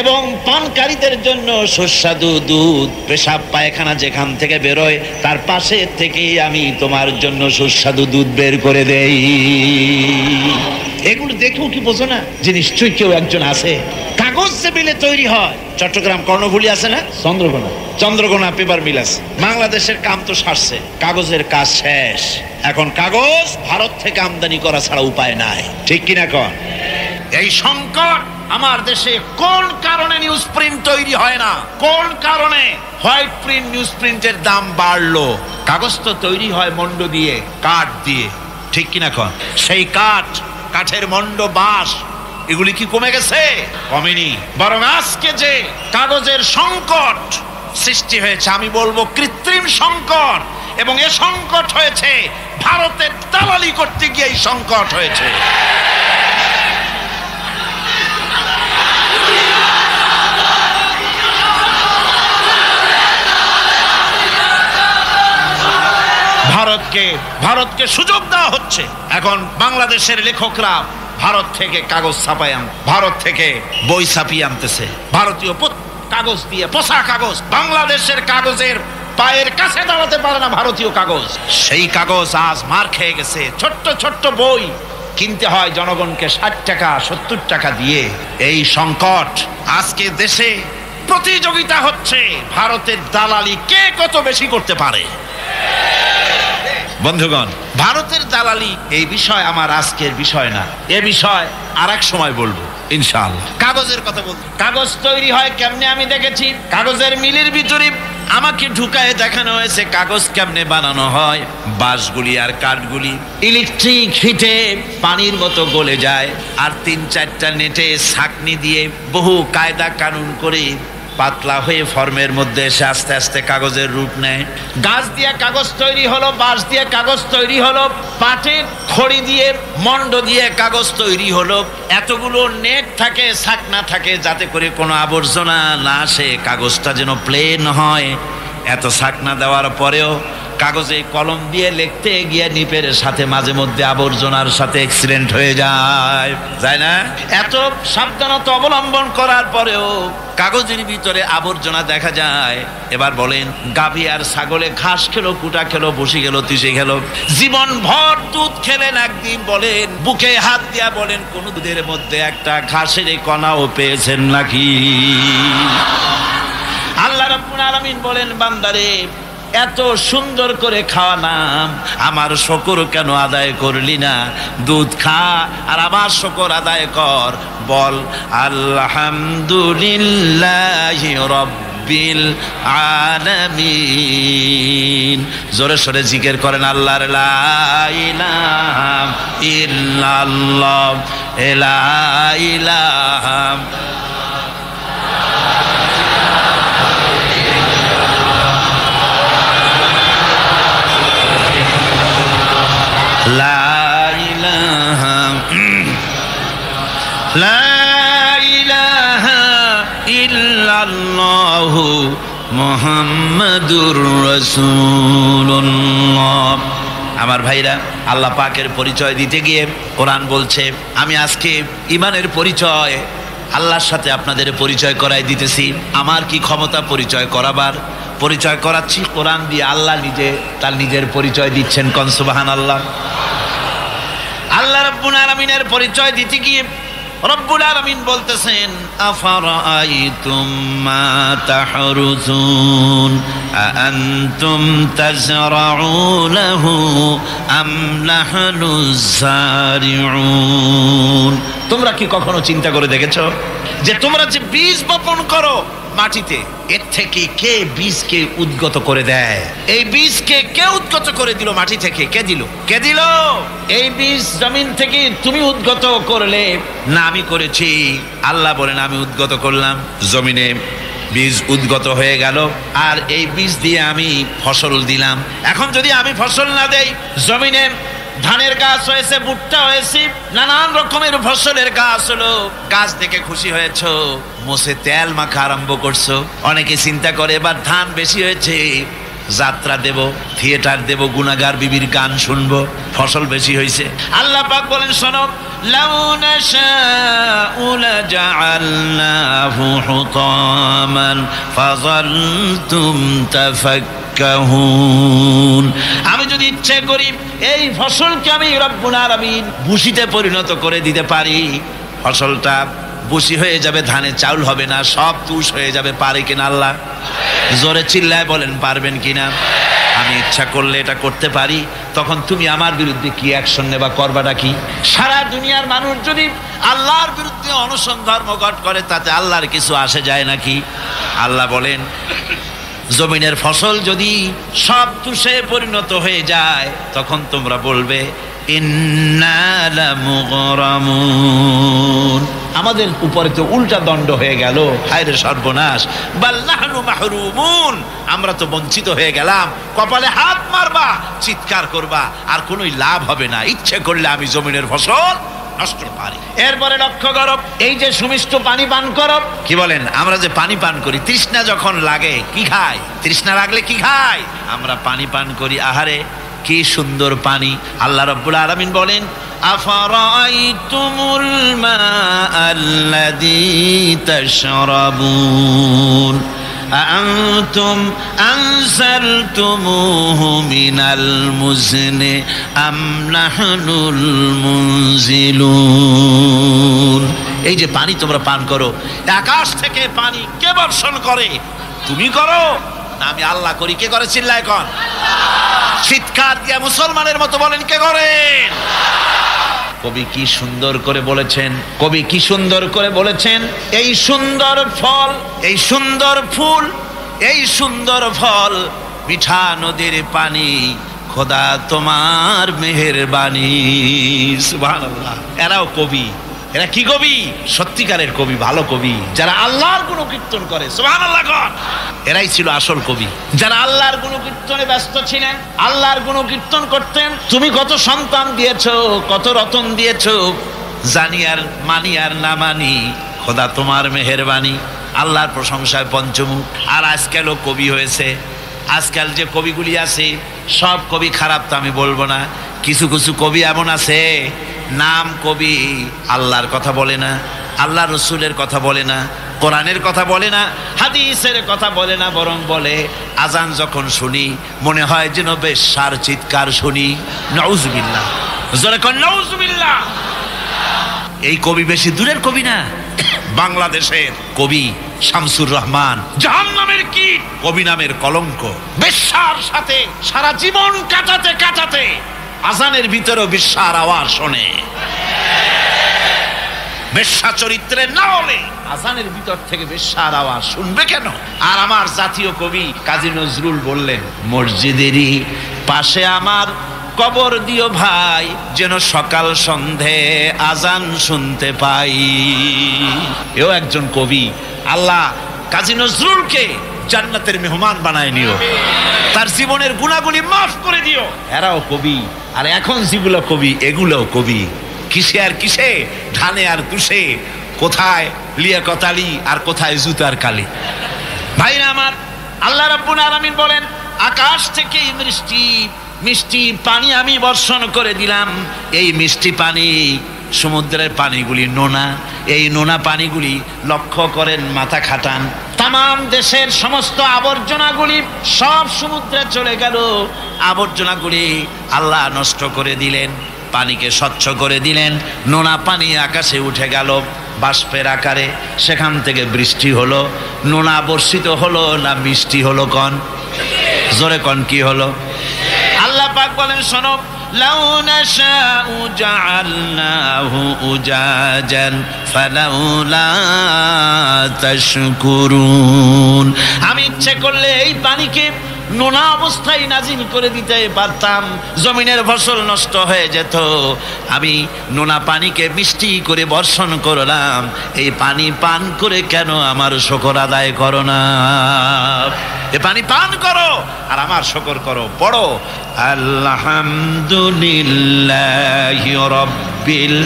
এবং পানকারীদের জন্য সুস্বাদু দুধ, পেশাব পায়খানা যেখান থেকে বেরোয় তার পাশে থেকে আমি তোমার জন্য সুস্বাদু দুধ বের করে দেই। এগুলো দেখেও কি বোঝো না যে নিশ্চয়ই কেউ একজন আছে? কাগজ যে মিলে তৈরি হয়, চট্টগ্রাম কর্ণফুলী আছে না, চন্দ্রকোনা পেপার মিল আছে। বাংলাদেশের কাম তো সারছে, কাগজের কাজ শেষ। এখন কাগজ ভারত থেকে আমদানি করা ছাড়া উপায় নাই, ঠিক কিনা কন? এই সংকট আমার দেশে কোন কারণে নিউজ প্রিন্ট তৈরি হয় না? কোন কারণে হোয়াইট প্রিন্ট নিউজ প্রিন্টের দাম বাড়লো? কাগজ তো তৈরি হয় মন্ড দিয়ে, কাঠ দিয়ে, ঠিক কিনা কন? সেই কাঠের মন্ড, বাঁশ, এগুলি কি কমে গেছে? কমেনি। বরং আজকে যে কাগজের সংকট সৃষ্টি হয়েছে, আমি বলবো কৃত্রিম সংকট, এবং এ সংকট হয়েছে ভারতের দালালি করতে গিয়ে এই সংকট হয়েছে। ভারতকে সুযোগ দেওয়া হচ্ছে। এখন বাংলাদেশের লেখকরা ভারত থেকে কাগজ ছাপাই ভারত থেকে বই ছাপিয়ে আনতেছে, ভারতীয় কাগজ দিয়ে, পচা কাগজ। বাংলাদেশের কাগজের পায়ের কাছে দাঁড়াতে পারে না ভারতীয় কাগজ। সেই কাগজ আজ মার খেয়ে গেছে। ছোট্ট ছোট্ট বই কিনতে হয় জনগণকে 60 টাকা 70 টাকা দিয়ে। এই সংকট আজকে দেশে প্রতিযোগিতা হচ্ছে ভারতের দালালি কে কত বেশি করতে পারে। বন্ধুগণ, ভারতের দালালি এই বিষয় আমার আজকের বিষয় না, এ বিষয় আর এক সময় বলবো ইনশাআল্লাহ। কাগজের কথা বলতে, কাগজ তৈরি হয় কেমনে আমি দেখেছি। কাগজের মিলের ভিতরে আমাকে ঢুকায় দেখানো হয়েছে কাগজ কেমনে বানানো হয়। বাঁশগুলি আর কাঠগুলি ইলেকট্রিক হিটে পানির মতো গলে যায়, আর 3-4টা নেটে ছাঁকনি দিয়ে বহু কায়দা কানুন করে পাতলা হয়ে ফর্মের মধ্যে এসে আস্তে আস্তে কাগজের রূপ নেয়। গাছ দিয়ে কাগজ তৈরি হলো, বাঁশ দিয়ে কাগজ তৈরি হলো, পাটের খড়ি দিয়ে মন্ড দিয়ে কাগজ তৈরি হলো। এতগুলো নেট থাকে, ছাকনা থাকে, যাতে করে কোনো আবর্জনা না আসে, কাগজটা যেন প্লেন হয়। এত ছাকনা দেওয়ার পরেও কাগজে কলম দিয়ে লিখতে গিয়ে নিপের সাথে মাঝে মধ্যে আবর্জনার সাথে অ্যাক্সিডেন্ট হয়ে যায় না? এত সাবধানতা অবলম্বন করার পরেও কাগজের ভিতরে আবর্জনা দেখা যায়। এবার বলেন, গাভী আর ছাগলে ঘাস খেলো, কুটা খেলো, বসে গেল, তিসে গেল, জীবন ভর দুধ খেলেন, একদিন বলেন বুকে হাত দিয়া বলেন কোন দুধের মধ্যে একটা ঘাসের কণাও পেয়েছেন নাকি? আল্লাহ রাব্বুল আলামিন বলেন, বান্দারে এত সুন্দর করে খাওয়ালাম, আমার শুকর কেন আদায় করলি না? দুধ খা আর আমার শুকর আদায় কর। বল আলহামদুলিল্লাহি রাব্বিল আলামিন। জোরে সোরে জিকির করেন আল্লাহর লা ইলাহা ইল্লাল্লাহ, লা ইলাহা লা ইলাহা ইল্লাল্লাহু মুহাম্মাদুর রাসূলুল্লাহ। আমার ভাইরা, আল্লাহ পাকের পরিচয় দিতে গিয়ে কোরআন বলছে, আমি আজকে ঈমানের পরিচয় আল্লাহর সাথে আপনাদের পরিচয় করাই দিতেছি। আমার কি ক্ষমতা পরিচয় করাবার? পরিচয় করাচ্ছি কোরআন দিয়ে। আল্লাহ নিজে তার নিজের পরিচয় দিচ্ছেন, কোন সুবহানাল্লাহ। আল্লাহ রাব্বুল আলামিনের পরিচয় দিতে গিয়ে রব্বুল আলামিন বলতেছেন, আফারাআইতুম মা তাহরুজুন আআনতুম তাজরাউনাহু আম নাহনুজ যারিউন। তোমরা কি কখনো চিন্তা করে দেখেছো যে তোমরা যে বীজ বপন করো মাটিতে, এর থেকে কে বীজকে উদ্গত করে দেয়? এই বীজকে কে উদ্গত করে দিল মাটি থেকে? কে দিল? কে দিল? এই বীজ জমিন থেকে তুমি উদ্গত করলে না আমি করেছি? আল্লাহ বলেন, আমি উদ্গত করলাম। জমিনে বীজ উদ্গত হয়ে গেল, আর এই বীজ দিয়ে আমি ফসল দিলাম। এখন যদি আমি ফসল না দেই, জমিনে ধানের গাছ হয়েছে, ভুট্টা হয়েছে, নানান রকমের ফসলের গাছ হলো, গাছ দেখে খুশি হয়েছ, মোষে তেল মাখা আরম্ভ করছো। অনেকে চিন্তা করে এবার ধান বেশি হয়েছে, যাত্রা দেব, থিয়েটার দেব, গুনাগার বিবির গান শুনবো, ফসল বেশি হয়েছে। আল্লাহ পাক বলেন, শোনো, লাউ নাশাউ লাজআলনাহু হুতামান ফাযালতুম তাফাক্কাহুন। আমি যদি ইচ্ছে করি এই ফসলকে আমি রব্বুল আলামিন ভুসিতে পরিণত করে দিতে পারি, ফসলটা ভুসি হয়ে যাবে, ধানে চাউল হবে না, সব তুষ হয়ে যাবে। পারে কিনা আল্লাহ? জোরে চিল্লায় বলেন, পারবেন কিনা? আমি ইচ্ছা করলে এটা করতে পারি। তখন তুমি আমার বিরুদ্ধে কি অ্যাকশন নেবা? করবাটা কি? সারা দুনিয়ার মানুষ যদি আল্লাহর বিরুদ্ধে অনশন ধর্মঘট করে, তাতে আল্লাহর কিছু আসে যায় নাকি? আল্লাহ বলেন, জমিনের ফসল যদি সব তুষে পরিণত হয়ে যায়, তখন তোমরা বলবে ইন্না লামুগরামুন, আমাদের উপরে তো উল্টা দণ্ড হয়ে গেল, হায় রে সর্বনাশ। বাল নাহনু মাহরুমুন, আমরা তো বঞ্চিত হয়ে গেলাম। কপালে হাত মারবা, চিৎকার করবা, আর কোনোই লাভ হবে না। ইচ্ছে করলে আমি জমিনের ফসল নষ্ট পারি। এরপরে লক্ষ্য করো, এই যে সুমিষ্ট পানি পান করো, কি বলেন? আমরা যে পানি পান করি, তৃষ্ণা যখন লাগে কি খাই? তৃষ্ণা লাগলে কি খাই? আমরা পানি পান করি। আহারে কি সুন্দর পানি! আল্লাহ রাব্বুল আলামিন বলেন, আফারাআইতুমুল মাআল্লাযী তাশরাবুন আআনতুম আনজালতুমুহু মিনাল মুজনি আম নাহনুল মুনজিলুন। এই যে পানি তোমরা পান করো, আকাশ থেকে পানি কে বর্ষণ করে? তুমি করো না আমি আল্লাহ করি? কে করে? চিল্লায় কোন? চিৎকার দিয়ে মুসলমানের মতো বলেন, কে করেন? কবি কি সুন্দর করে বলেছেন, কবি কি সুন্দর করে বলেছেন, এই সুন্দর ফল, এই সুন্দর ফুল, এই সুন্দর ফল, মিঠা নদীর পানি, খোদা তোমার মেহেরবানি। সুবহানাল্লাহ। এরাও কবি। এরা কি কবি? সত্যিকারের কবি, ভালো কবি, যারা আল্লাহর গুণকীর্তন করে। সুবহানাল্লাহ। এরাই ছিল আসল কবি, যারা আল্লাহর গুণকীর্তনে ব্যস্ত ছিলেন, আল্লাহর গুণকীর্তন করতেন। তুমি কত সন্তান দিয়েছো, কত রতন দিয়েছো, জানি আর মানি আর না মানি, খোদা তোমার মেহেরবানি। আল্লাহর প্রশংসায় পঞ্চমুখ। আর আজকালও কবি হয়েছে। আজকাল যে কবিগুলি আছে সব কবি খারাপ তো আমি বলবো না, কিছু কিছু কবি এমন আছে নাম কবি, আল্লাহর কথা বলে না, আল্লাহ রসুলের কথা বলে না, কোরআনের কথা বলে না, হাদিসের কথা বলে না, বরং বলে আজান যখন শুনি মনে হয় যেন বেশ্যার চিৎকার শুনি। নাউজুবিল্লাহ। জোরে কোন নাউজুবিল্লাহ। এই কবি বেশি দূরের কবি না, বাংলাদেশের কবি শামসুর রহমান জাহান্নামের কি কবি নামের কলঙ্ক। বেশ্যার সাথে সারা জীবন কাটাতে কাটাতে আজানের ভিতরেও বেশ্যার আওয়াজ শোনে। বেশ্যা চরিত্রের না হলে আজানের ভিতর থেকে বেশ্যার আওয়াজ শুনবে কেন? আর আমার জাতীয় কবি কাজী নজরুল বললেন, মসজিদেরই পাশে আমার কবর দিও ভাই, যেন সকাল সন্ধে আজান শুনতে পাই। এও একজন কবি। আল্লাহ কাজী নজরুলকে জান্নাতের মেহমান বানায় নিও, তার জীবনের গুণাগুলি মাফ করে দিও। এরাও কবি। আর এখন যেগুলো কবি এগুলোও কবি। কিসে আর কিসে, ধানে আর তুষে, কোথায় লিয়াকত আলী আর কোথায় জুতার কালি। ভাইরা আমার, আল্লাহ রাব্বুল আলামিন বলেন, আকাশ থেকে মিষ্টি পানি আমি বর্ষণ করে দিলাম। এই মিষ্টি পানি, সমুদ্রের পানিগুলি নোনা, এই নোনা পানিগুলি লক্ষ্য করেন, মাথা খাটান, তাম দেশের সমস্ত আবর্জনাগুলি সব সমুদ্রে চলে গেল। আবর্জনাগুলি আল্লাহ নষ্ট করে দিলেন, পানিকে স্বচ্ছ করে দিলেন। নোনা পানি আকাশে উঠে গেল বাষ্পের আকারে, সেখান থেকে বৃষ্টি হলো। নোনা বর্ষিত হলো না মিষ্টি হলো? কন জোরে কন, কি হলো? আল্লাহ পাক বলেন, শোনো, লাউ নাশাউ জাআলনাহু উজাজান ফালাউলা তাশকুরুন। আমি ইচ্ছে করলে এই পানিকে নোনা অবস্থায় নাজিল করে দিতে পারতাম, জমিনের ফসল নষ্ট হয়ে যেত। আমি নোনা পানিকে মিষ্টি করে বর্ষণ করলাম, এই পানি পান করে কেন আমার শুকর আদায় করো না? এ পানি পান করো আর আমার শুকর করো। পড়ো, আলহামদুলিল্লাহি রাব্বিল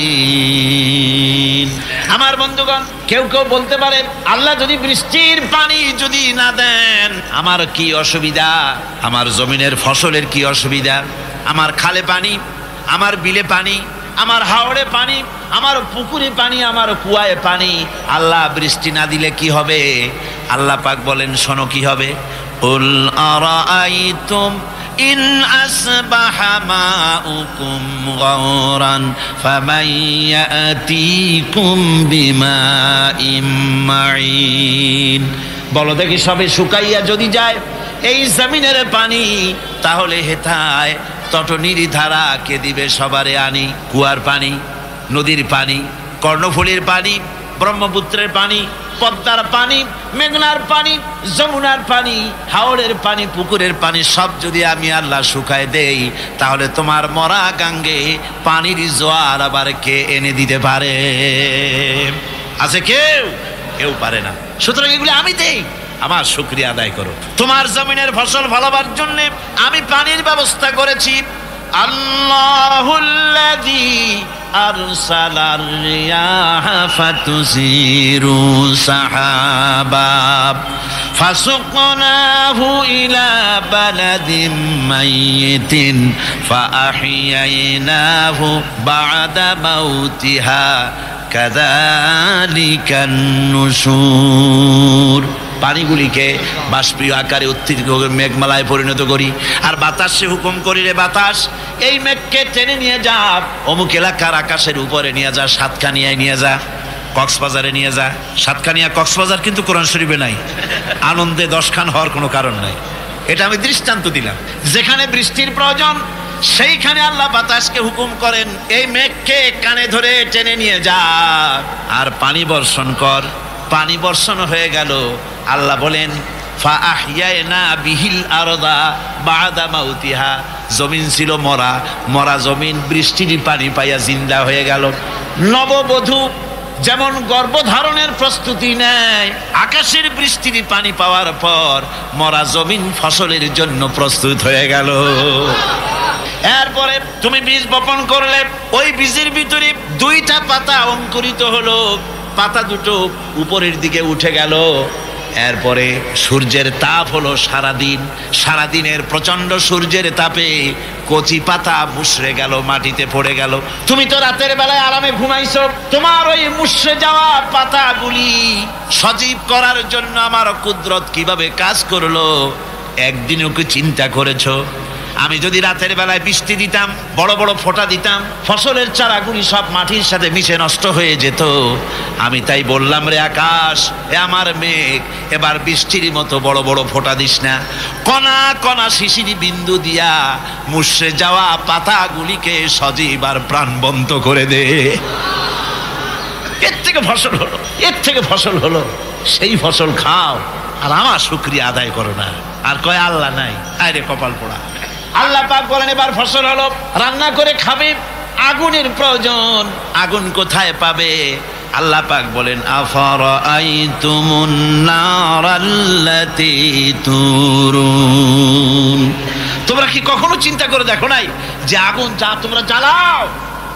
আলামিন। আমার বন্ধুগণ, কেউ কেউ বলতে পারে, আল্লাহ যদি বৃষ্টির পানি যদি না দেন আমার কি অসুবিধা, আমার জমিনের ফসলের কি অসুবিধা, আমার খালে পানি, আমার বিলে পানি, আমার হাওড়ে পানি, আমার পুকুরে পানি, আমার কুয়ায় পানি, আল্লাহ বৃষ্টি না দিলে কি হবে? আল্লাহ পাক বলেন, শোনো কি হবে। কুল আরাআইতুম ইন আসবাহা মাউকুম গাওরান ফামান ইয়াতিকুম বিমাইম মাইন। বলো দেখি, সবে শুকাইয়া যদি যায় এই জমিনের পানি, তাহলে হেথায় তটনির ধারা কে দিবে সবারে আনি? কুয়ার পানি, নদীর পানি, কর্ণফুলীর পানি, ব্রহ্মপুত্রের পানি, পদ্মার পানি, মেঘনার পানি, যমুনার পানি, হাওড়ের পানি, পুকুরের পানি সব যদি আমি আল্লাহ শুকায় দেই, তাহলে তোমার মরা গাঙ্গে পানির জোয়ার আবার কে এনে দিতে পারে? আছে কেউ? কেউ পারে না। সুতরাং এগুলি আমি দেই, আমার শুকরিয়া আদায় করো। তোমার জমিনের ফসল ভালোবার জন্য আমি পানির ব্যবস্থা করেছি। আল্লাহুল্লাযী আরসালার রিয়াহা ফাতুসিরু সাহাবা ফাসুকনাহু ইলা বালাদিন মাইয়িতিন ফাআহইয়ানাহু বা'দা মাউতিহা কাযালিকান নুশুর। পানিগুলিকে বাষ্পীয় আকারে উত্তীর্ণ মেঘমালায় পরিণত করি, আর বাতাসে হুকুম করি, রে বাতাস এই মেঘকে টেনে নিয়ে যা অমুক এলাকার আকাশের উপরে নিয়ে যা, সাতকানিয়ায় নিয়ে যা, কক্সবাজারে নিয়ে যা। সাতকানিয়া কক্সবাজার কিন্তু কোরআন শরীফে নাই। আনন্দে 10 খান হওয়ার কোনো কারণ নাই। এটা আমি দৃষ্টান্ত দিলাম। যেখানে বৃষ্টির প্রয়োজন সেইখানে আল্লাহ বাতাসকে হুকুম করেন, এই মেঘকে কানে ধরে টেনে নিয়ে যা আর পানি বর্ষণ কর। পানি বর্ষণ হয়ে গেল, আল্লাহ বলেন ফাআহইয়ানা বিহিল আরদা বাদা মাউতিহা, জমিন ছিল মরা, মরা জমিন বৃষ্টির পানি পাইয়া জিন্দা হয়ে গেল। নববধূ যেমন গর্ভধারণের প্রস্তুতি নেয়, আকাশের বৃষ্টির পানি পাওয়ার পর মরা জমিন ফসলের জন্য প্রস্তুত হয়ে গেল। এরপরে তুমি বীজ বপন করলে, ওই বীজের ভিতরে 2টা পাতা অঙ্কুরিত হলো, পাতা দুটো উপরের দিকে উঠে গেল। এরপরে সূর্যের তাপ হলো সারাদিন, সারাদিনের প্রচন্ড সূর্যের তাপে কচি পাতা মুষড়ে গেল, মাটিতে পড়ে গেল। তুমি তো রাতের বেলায় আরামে ঘুমাইছো, তোমার ওই মুষড়ে যাওয়া পাতাগুলি সজীব করার জন্য আমার কুদরত কিভাবে কাজ করলো একদিনও কি চিন্তা করেছো? আমি যদি রাতের বেলায় বৃষ্টি দিতাম, বড় বড় ফোঁটা দিতাম, ফসলের চারাগুলি সব মাটির সাথে মিশে নষ্ট হয়ে যেত। আমি তাই বললাম, রে আকাশ, এ আমার মেঘ, এবার বৃষ্টির মতো বড় বড় ফোঁটা দিস না, কণা কণা শিশির বিন্দু দিয়া মুষড়ে যাওয়া পাতাগুলিকে সজীব আর প্রাণবন্ত করে দে। এর থেকে ফসল হলো, এর থেকে ফসল হলো, সেই ফসল খাও আর আমার শুকরিয়া আদায় করো না। আর কয় আল্লাহ নাই, আরে কপাল পোড়া। আল্লাহ পাক বলেন এবার ফসল হলো, রান্না করে খাবে, আগুনের প্রয়োজন, আগুন কোথায় পাবে? আল্লাহ পাক বলেন আফারাআইতুমুন নারাল্লাতী তুরুন, তোমরা কি কখনো চিন্তা করে দেখো নাই যে আগুন যা তোমরা জ্বালাও,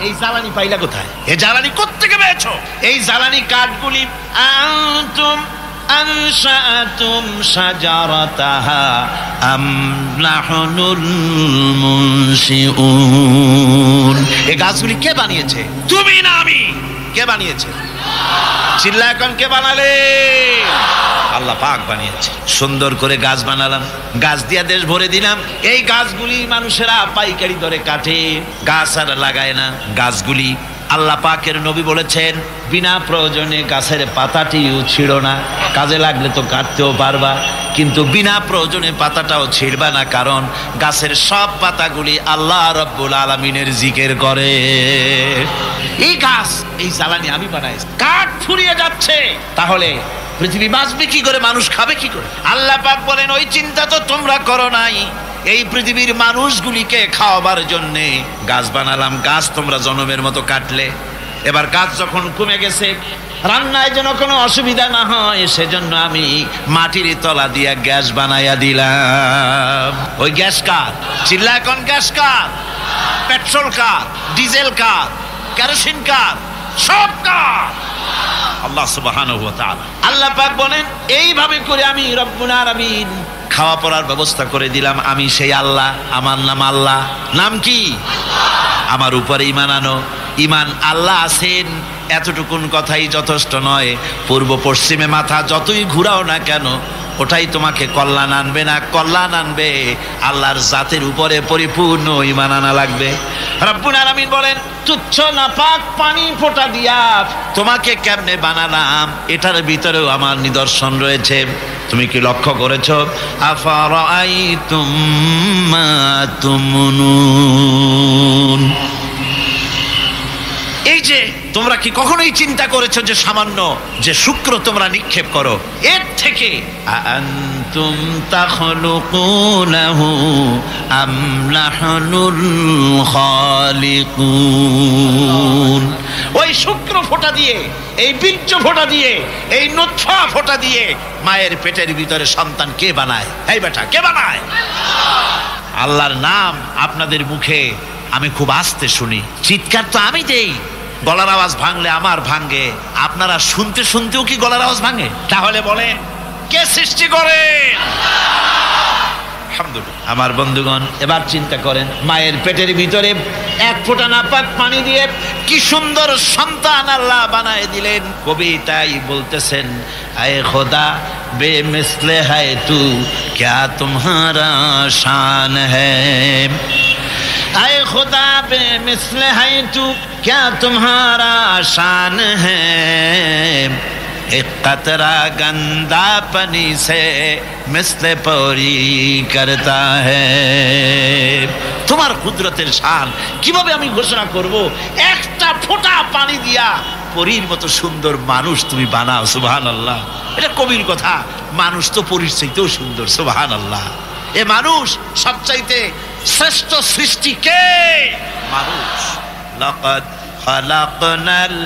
এই জ্বালানি পাইলা কোথায়? এই জ্বালানি কোত্থেকে পেয়েছো? এই জ্বালানি কাঠগুলি আনতুম আনশাআতুম শাজারাতাহা আম নাহনুল মুনশিউন, এই গাছগুলি কে বানিয়েছে? তুমি না আমি। কে বানিয়েছে? চিল্লা এখন কে বানালে? আল্লাহ পাক বানিয়েছে। সুন্দর করে গাছ বানালাম, গাছ দিয়া দেশ ভরে দিলাম। এই গাছগুলি মানুষেরা পাইকারি দরে কাটে, গাছ আর লাগায় না। গাছগুলি আল্লাহ পাকের নবী বলেছেন বিনা প্রয়োজনে গাছের পাতাটিও ছিঁড়ো না, কাজে লাগলে তো কাটতেও পারবা, কিন্তু বিনা প্রয়োজনে পাতাটাও ছিঁড়বা না, কারণ গাছের সব পাতাগুলি আল্লাহ রব্বুল আলামিনের জিকির করে। এই গাছ, এই জ্বালানি আমি বানাই, কাঠ ফুরিয়ে যাচ্ছে, তাহলে পৃথিবী বাঁচবে কি করে, মানুষ খাবে কি করে? আল্লাহ পাক বলেন ওই চিন্তা তো তোমরা করো নাই, এই পৃথিবীর মানুষগুলিকে খাওয়াবার জন্যে গাছ বানালাম। গাছ তোমরা জনমের মতো কাটলে, এবার গাছ যখন কমে গেছে, রান্নায় যেন কোনো অসুবিধা না হয় সেজন্য আমি মাটির তলা দিয়া গ্যাস বানাইয়া দিলাম। ওই গ্যাস কার? চিল্লা এখন গ্যাস কার? পেট্রোল কার? ডিজেল কার? কেরোসিন কার? সব কার? আল্লাহ সুবহানাহু ওয়া তাআলা। আল্লাহ পাক বলেন এইভাবে করে আমি রব্বুল আলামিন খাওয়া পড়ার ব্যবস্থা করে দিলাম। আমি সেই আল্লাহ, আমার নাম আল্লাহ। নাম কি? আমার উপরে ঈমান আনো। ঈমান আল্লাহ আছেন এতটুকুন কথাই যথেষ্ট নয়, পূর্ব পশ্চিমে মাথা যতই ঘুরাও না কেন ওটাই তোমাকে কল্যাণ আনবে না। কল্যাণ আনবে আল্লাহর জাতের উপরে পরিপূর্ণ ঈমান আনা লাগবে। রব্বুল আলামিন বলেন তুচ্ছ নাপাক পানি ফোঁটা দিয়া তোমাকে কেমনে বানালাম এটার ভিতরেও আমার নিদর্শন রয়েছে। তুমি কি লক্ষ্য করেছো? আফারাআইতুম মা তুমনুন, এই যে তোমরা কি কখনোই চিন্তা করেছো যে সামান্য যে শুক্র তোমরা নিক্ষেপ করো, এর থেকে আনতুম তাখলুকুনাহু আম নাহনুল খালিকুন, ওই শুক্র ফোঁটা দিয়ে, এই বীর্য ফোঁটা দিয়ে, এই নুতফা ফোঁটা দিয়ে মায়ের পেটের ভিতরে সন্তান কে বানায়? এই বেটা কে বানায়? আল্লাহর নাম আপনাদের মুখে আমি খুব আস্তে শুনি, চিৎকার তো আমি দেই, গলার আওয়াজ ভাঙলে আমার ভাঙে, আপনারা শুনতে শুনতেও কি গলার আওয়াজ ভাঙে? তাহলে বলেন কে সৃষ্টি করেন? আলহামদুলিল্লাহ। আমার বন্ধুগণ এবার চিন্তা করেন, মায়ের পেটের ভিতরে এক ফোঁটা নাপাক পানি দিয়ে কি সুন্দর সন্তান আল্লাহ বানায় দিলেন। কবি তাই বলতেছেন, আয়ে খোদা বেমিসলে হ্যায় তু ক্যা তুমহারা শান হ্যায়, आए खुदा बेमिस्ले है तू क्या तुम्हारा शान है, एक कतरा गंदा पानी से मिसले पौरी करता है। তোমার কুদরতের শান কিভাবে আমি ঘোষণা করব? একটা ফোঁটা পানি দিয়া পরীর মতো সুন্দর মানুষ তুমি বানাও, সুবহানাল্লাহ। এটা কবির কথা, মানুষ তো পরীর চাইতেও সুন্দর, সুবহানাল্লাহ। এ মানুষ সবচাইতে শ্রেষ্ঠ সৃষ্টি কে? মানুষ। লাকাদ খালাকনাল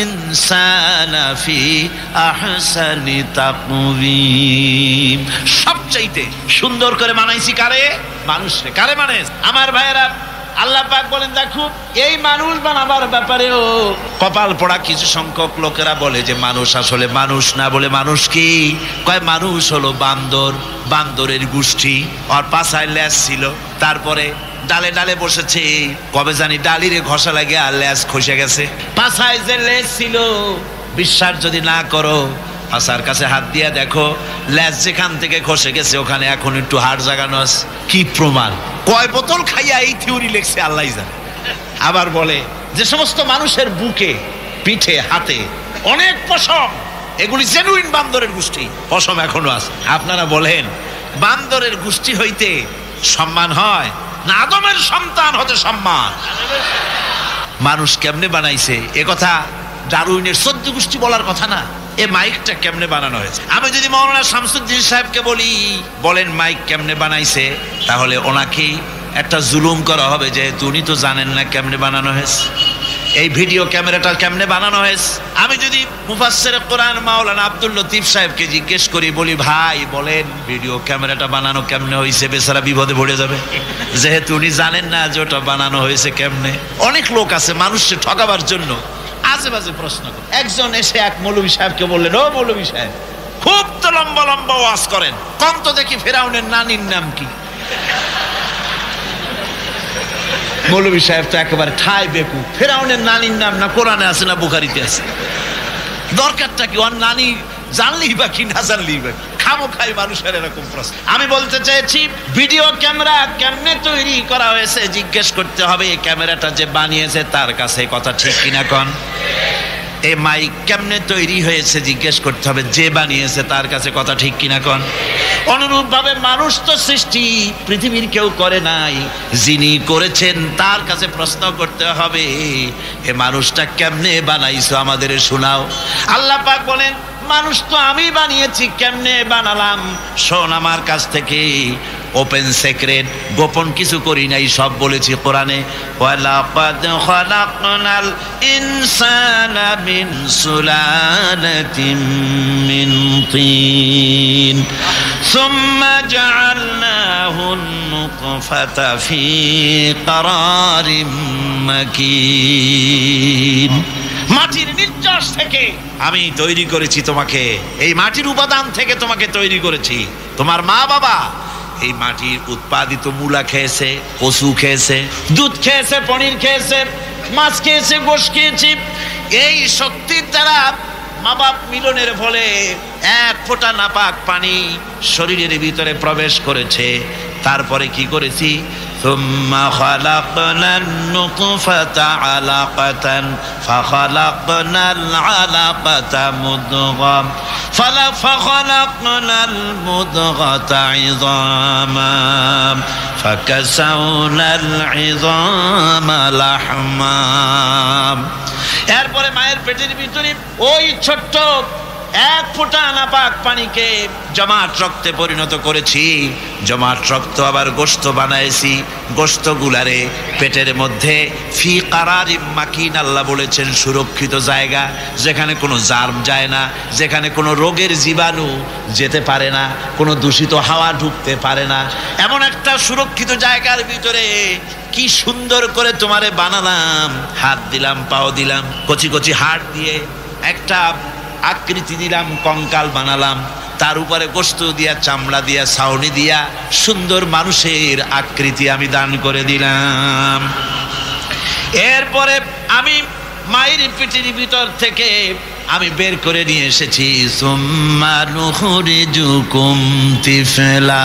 ইনসানা ফি আহসানি তাকওয়িম। সবচাইতে সুন্দর করে বানাইছি কারে? মানুষরে। কারে মানে? আমার ভাইয়েরা, আল্লাহ পাক বলেন দেখো, এই মানুষ বানাবার ব্যাপারেও কপাল পড়া কিছু সংখ্যক লোকেরা বলে যে মানুষ আসলে মানুষ না, বলে মানুষ কি? কয় মানুষ হলো বান্দর, বান্দরের গোষ্ঠী। আর পাছায় লেজ ছিল, তারপরে ডালে ডালে বসেছে, কবে জানি ডালিরে ঘষা লাগে আর লেজ খসে গেছে। পাছায় যে লেজ ছিল, বিশ্বাস যদি না করো পাছার কাছে হাত দিয়া দেখো, লেজ যেখান থেকে খসে গেছে ওখানে এখন একটু হাড় জাগানো আছে। কি প্রমাণ? কয় বোতল খাইয়া এই থিওরি লিখছে আল্লাহ জানে। আবার বলে যে সমস্ত মানুষের বুকে, পিঠে, হাতে অনেক পশম, এগুলি জেনুইন বান্দরের গোষ্ঠী, পশম এখনো আছে। আপনারা বলেন বান্দরের গোষ্ঠী হইতে সম্মান হয় না আদমের সন্তান হতে সম্মান? মানুষ কেমনে বানাইছে এ কথা ডারউইনের 14 গোষ্ঠী বলার কথা না। এ মাইকটা কেমনে বানানো হয়েছে? আমি যদি মাওলানা শামসুদ্দিন সাহেবকে বলি, বলেন মাইক কেমনে বানাইছে, তাহলে ওনাকে একটা জুলুম করা হবে, যে উনি তো জানেন না কেমনে বানানো হয়েছে, এই ভিডিও ক্যামেরাটা কেমনে বানানো হয়েছে। আমি যদি মুফাসসিরে কোরআন মাওলানা আব্দুল লতিফ সাহেবকে জিজ্ঞেস করি, বলি ভাই বলেন ভিডিও ক্যামেরাটা বানানো কেমনে হয়েছে, বেচারা বিপদে পড়ে যাবে, যেহেতু উনি জানেন না যে ওটা বানানো হয়েছে কেমনে। অনেক লোক আছে মানুষকে ঠকাবার জন্য আজে বাজে প্রশ্ন করে। একজন এসে এক মৌলভী সাহেবকে বললেন, ও মৌলভী সাহেব, খুব তো লম্বা লম্বা ওয়াজ করেন, কম তো দেখি ফেরাউনের নানির নাম কি? মৌলভী সাহেব তো একেবারে ঠাই বেকু, ফেরাউনের নানির নাম না কোরআনে আছে না বুখারীতে আছে, দরকারটা কি? ওর নানি জানলেই বা কি, না জানলেই বা কি? খামোখাই মানুষের এরকম প্রশ্ন। আমি বলতে চাইছি ভিডিও ক্যামেরা কেমনে তৈরি করা হয়েছে জিজ্ঞেস করতে হবে এই ক্যামেরাটা যে বানিয়েছে তার কাছে, কথা ঠিক কিনা কন? এই মাইক কেমনে তৈরি হয়েছে জিজ্ঞেস করতে হবে যে বানিয়েছে তার কাছে, কথা ঠিক কিনা কন? অনুরূপ ভাবে মানুষ তো সৃষ্টি পৃথিবীর কেউ করে নাই, যিনি করেছেন তার কাছে প্রশ্ন করতে হবে এ মানুষটা কেমনে বানাইছো আমাদের শোনাও। আল্লাহ পাক বলেন মানুষ তো আমি বানিয়েছি, কেমনে বানালাম শোন আমার কাছ থেকে, ওপেন সিক্রেট, গোপন কিছু করি নাই, সব বলেছি কোরআনে। ওয়ালাকাদ খালাকনাল ইনসানা মিন সুলালাতিন মিন তিন সুম্মা জাআলনাহু নুতফাতা ফি ক্বারারিম মাকিন। মাটির নির্যাস থেকে আমি তৈরি করেছি তোমাকে, এই মাটির উপাদান থেকে তোমাকে তৈরি করেছি। তোমার মা বাবা এই মাটির উৎপাদিত মূলা খেয়েছে, কচু খেয়েছে, দুধ খেয়েছে, পনির খেয়েছে, মাছ খেয়েছে, গোশ খেয়েছে। এই শক্তির দ্বারা মা বাপ মিলনের ফলে এক ফোঁটা নাপাক পানি শরীরের ভিতরে প্রবেশ করেছে। তারপরে কি করেছি? সুম্মা খালাকনান নুতফাতা আলাকাতান ফাখালাকনাল আলাকাতা মুদগা ফাখালাকনাল মুদগাতা ইযামা ফাকাসাউনাল ইযামা লাহমা। এরপরে মায়ের পেটের ভিতরে ওই ছোট্ট এক ফোঁটা নাপাক পানিকে জমাট রক্তে পরিণত করেছি, জমাট রক্ত আবার গোশত বানাইছি, গোশত গুলারে পেটের মধ্যে ফি ক্বারারিম মাকিন, আল্লাহ বলেছেন সুরক্ষিত জায়গা, যেখানে কোনো জার্ম যায় না, যেখানে কোনো রোগের জীবাণু যেতে পারে না, কোনো দূষিত হাওয়া ঢুকতে পারে না, এমন একটা সুরক্ষিত জায়গার ভিতরে কি সুন্দর করে তোমারে বানালাম। হাত দিলাম, পাও দিলাম, কচি কচি হাড় দিয়ে একটা আকৃতি দিলাম, কঙ্কাল বানালাম, তার উপরে গোশত দিয়া, চামড়া দিয়া, ছাউনি দিয়া সুন্দর মানুষের আকৃতি আমি দান করে দিলাম। এরপরে আমি মায়ের পেটের ভিতর থেকে আমি বের করে নিয়ে এসেছি, সুম্মা নুখরিজুকুম তিফলা,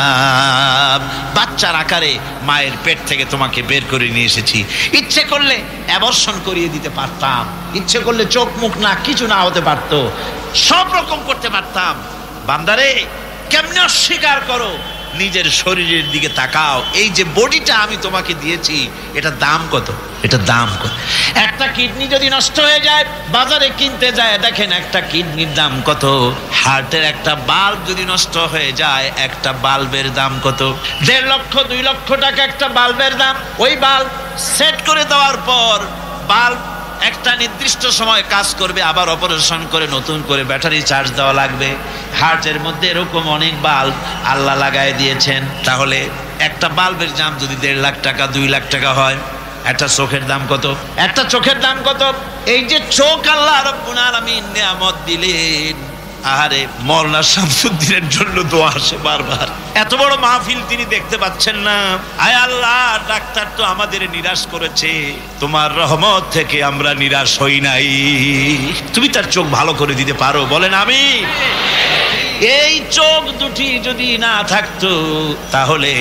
বাচ্চার আকারে মায়ের পেট থেকে তোমাকে বের করে নিয়ে এসেছি। ইচ্ছে করলে অ্যাবর্শন করিয়ে দিতে পারতাম, ইচ্ছে করলে চোখ মুখ না কিছু না হতে পারতো, সব রকম করতে পারতাম। বান্দারে কেমনে অস্বীকার করো নিজের শরীরের দিকে তাকাও, এই যে বডিটা আমি তোমাকে দিয়েছি এটা দাম কত, এটা দাম কত। একটা কিডনি যদি নষ্ট হয়ে যায়, বাজারে কিনতে যায় দেখেন একটা কিডনির দাম কত। হার্টের একটা বাল্ব যদি নষ্ট হয়ে যায়, একটা বাল্বের দাম কত, 1.5 লক্ষ 2 লক্ষ টাকা একটা বাল্বের দাম। ওই বাল্ব সেট করে দেওয়ার পর বাল্ব একটা নির্দিষ্ট সময় কাজ করবে, আবার অপারেশন করে নতুন করে ব্যাটারি চার্জ দেওয়া লাগবে। হার্টের মধ্যে এরকম অনেক বাল্ব আল্লাহ লাগায় দিয়েছেন। তাহলে একটা বাল্বের দাম যদি 1.5 লাখ টাকা 2 লাখ টাকা হয়, একটা চোখের দাম কত, একটা চোখের দাম কত। এই যে চোখ আল্লাহ রাব্বুল আলামিন নিয়ামত দিলেন, আহারে মাওলানা শামসুদ্দিনের জন্য দোয়া আসে বারবার। এত বড় মাহফিল তিনি দেখতে পাচ্ছেন না। আয় আল্লাহ, ডাক্তার তো আমাদের নিরাশ করেছে, তোমার রহমত থেকে আমরা নিরাশ হই নাই। তুমি তার চোখ ভালো করে দিতে পারো, বলেন আমিন। এই চোখ দুটি যদি না থাকতো, তাহলে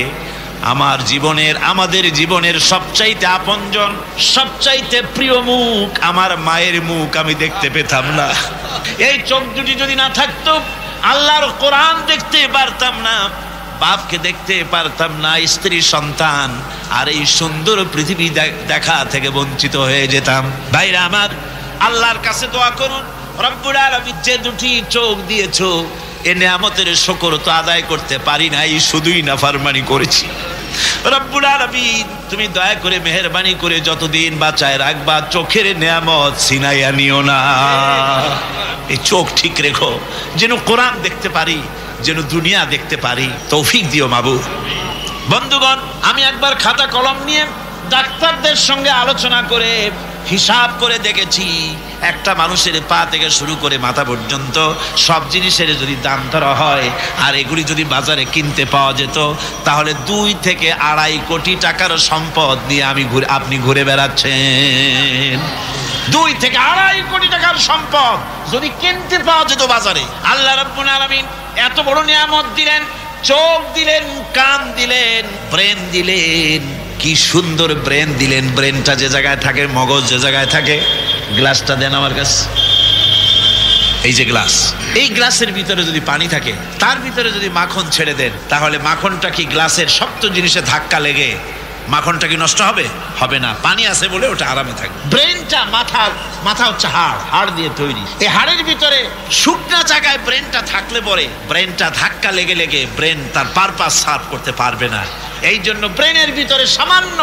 আমার জীবনের, আমাদের জীবনের সবচাইতে আপনজন, সবচাইতে প্রিয় মুখ, আমার মায়ের মুখ আমি দেখতে পেতাম না। এই চোখ দুটি যদি না থাকতো, আল্লাহর কোরআন দেখতে পারতাম না, বাপকে দেখতে পারতাম না, স্ত্রী সন্তান আর এই সুন্দর পৃথিবী দেখা থেকে বঞ্চিত হয়ে যেতাম। ভাইরা আমার, আল্লাহর কাছে দোয়া করুন, রব্বুল আলামিন যে দুটি চোখ দিয়েছো, এ নিয়ামতের শুকর তো আদায় করতে পারি নাই, শুধুই নাফরমানি করেছি। রব্বুল আলামিন তুমি দয়া করে মেহেরবানি করে যতদিন বাঁচায় রাখবা, চোখের নিয়ামত ছিনাইয়া নিও না। এই চোখ ঠিক রেখো, যেন কোরআন দেখতে পারি, যেন দুনিয়া দেখতে পারি, তৌফিক দিও মাবুদ। বন্ধুগণ, আমি একবার খাতা কলম নিয়ে ডাক্তারদের সঙ্গে আলোচনা করে হিসাব করে দেখেছি, একটা মানুষের পা থেকে শুরু করে মাথা পর্যন্ত সব জিনিসের যদি দাম ধরা হয়, আর এগুলি যদি বাজারে কিনতে পাওয়া যেত, তাহলে 2 থেকে 2.5 কোটি টাকার সম্পদ নিয়ে আপনি ঘুরে বেড়াচ্ছেন। 2 থেকে 2.5 কোটি টাকার সম্পদ যদি কিনতে পাওয়া যেত বাজারে। আল্লাহ রাব্বুল আলামিন এত বড় নিয়ামত দিলেন, চোখ দিলেন, কান দিলেন, ব্রেন দিলেন। কি সুন্দর ব্রেন দিলেন। ব্রেনটা যে জায়গায় থাকে, মগজ যে জায়গায় থাকে, গ্লাসটা দেন আমার কাছে। এই যে গ্লাস, এই গ্লাসের ভিতরে যদি পানি থাকে, তার ভিতরে যদি মাখন ছেড়ে দেন, তাহলে মাখনটা কি গ্লাসের শক্ত জিনিসে ধাক্কা লেগে মাখনটা কি নষ্ট হবে? হবে না, পানি আছে বলে ওটা আরামে থাকবে। ব্রেনটা, মাথা হচ্ছে হাড় দিয়ে তৈরি। এই হাড়ের ভিতরে শুকনা জায়গায় ব্রেনটা থাকলে পরে ব্রেনটা ধাক্কা লেগে লেগে ব্রেন তার পারপাস সার্ভ করতে পারবে না। এই জন্য ব্রেনের ভিতরে সামান্য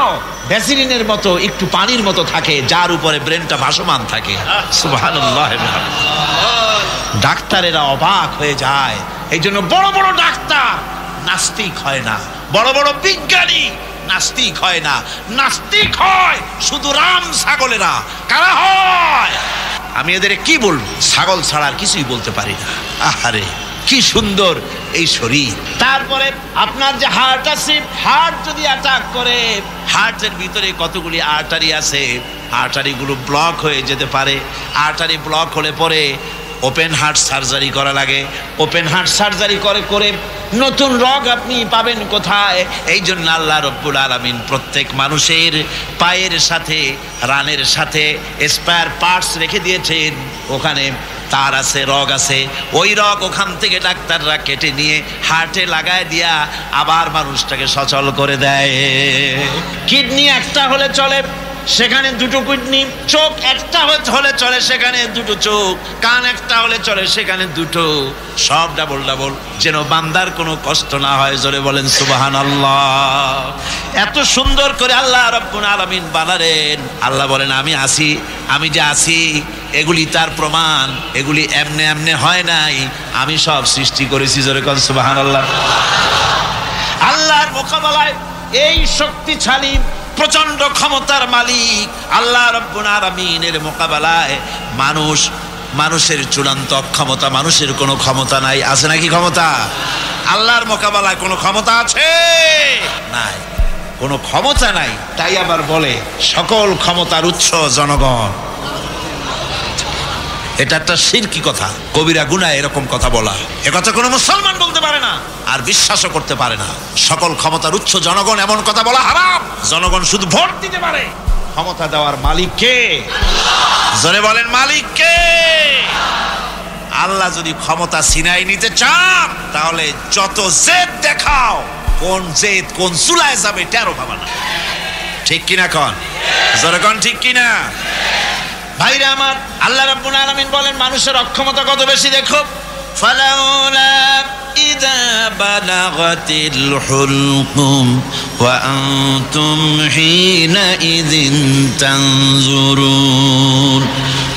ভ্যাসলিনের মতো একটু পানির মতো থাকে, যার উপরে ব্রেনটা ভাসমান থাকে। সুবহানাল্লাহ। ডাক্তারেরা অবাক হয়ে যায়। এই জন্য বড় বড় ডাক্তার নাস্তিক হয় না, বড় বড় বিজ্ঞানী নাস্তিক হয় না। নাস্তিক হয় শুধু রাম ছাগলেরা। কারা হয়? আমি এদের কি বলবো? ছাগল ছাড়া আর কিছুই বলতে পারি না। আহারে কি সুন্দর এই শরীর। তারপরে আপনার যে হার্ট আছে, হার্ট যদি অ্যাটাক করে, হার্টের ভিতরে কতগুলি আর্টারি আছে, আর্টারিগুলো ব্লক হয়ে যেতে পারে। আর্টারি ব্লক হলে পরে ওপেন হার্ট সার্জারি করা লাগে। ওপেন হার্ট সার্জারি করে নতুন রগ আপনি পাবেন কোথায়? এই জন্য আল্লাহ রব্বুল আলামিন প্রত্যেক মানুষের পায়ের সাথে, রানের সাথে স্পেয়ার পার্টস রেখে দিয়েছেন। ওখানে তার আছে, রগ আছে। ওই রগ ওখান থেকে ডাক্তাররা কেটে নিয়ে হার্টে লাগায় দিয়া আবার মানুষটাকে সচল করে দেয়। কিডনি একটা হলে চলে, সেখানে 2টো কিডনি। চোখ একটা হলে চলে, সেখানে 2টো চোখ। কান একটা হলে চলে, সেখানে 2টো। সব ডাবল ডাবল, যেন বান্দার কোনো কষ্ট না হয়। জোরে বলেন সুবহানাল্লাহ। এত সুন্দর করে আল্লাহ রাব্বুল আলামিন বানালেন। আল্লাহ বলেন আমি আছি, আমি যে আছি এগুলি তার প্রমাণ। এগুলি এমনে এমনে হয় নাই, আমি সব সৃষ্টি করেছি। জোরে বলেন সুবহানাল্লাহ। আল্লাহর মোকাবেলায় এই শক্তিশালী প্রচন্ড ক্ষমতার মালিক আল্লাহ রাব্বুল আলামিনের মোকাবেলায় মানুষের চূড়ান্ত অক্ষমতা, মানুষের কোনো ক্ষমতা নাই। আছে নাকি ক্ষমতা? আল্লাহর মোকাবেলায় কোনো ক্ষমতা আছে? নাই, কোনো ক্ষমতা নাই। তাই আবার বলে সকল ক্ষমতার উৎস জনগণ। এটা একটা শিরকি কথা, কবিরা গুনাহ এরকম কথা বলা। একথা কোনো মুসলমান বলতে পারে না, আর বিশ্বাসও করতে পারে না। সকল ক্ষমতার উৎস জনগণ, এমন কথা বলা হারাম। জনগণ শুধু ভোট দিতে পারে। ক্ষমতা দেওয়ার মালিক কে? জোরে বলেন মালিক কে? আল্লাহ যদি ক্ষমতা ছিনাই নিতে চান, তাহলে যত জেদ দেখাও কোন জেদ কোন চুলায় যাবে টেরো পাবা না। ঠিক কিনা কন, জোরে কন ঠিক কিনা? ভাইরা আমার, আল্লাহ রাব্বুল আলামিন বলেন মানুষের অক্ষমতা কত বেশি দেখো। ফালাউলা ইযা বালাগাতিল হুলকুম ওয়া আনতুম হিনা ইযিন তানজুরুন।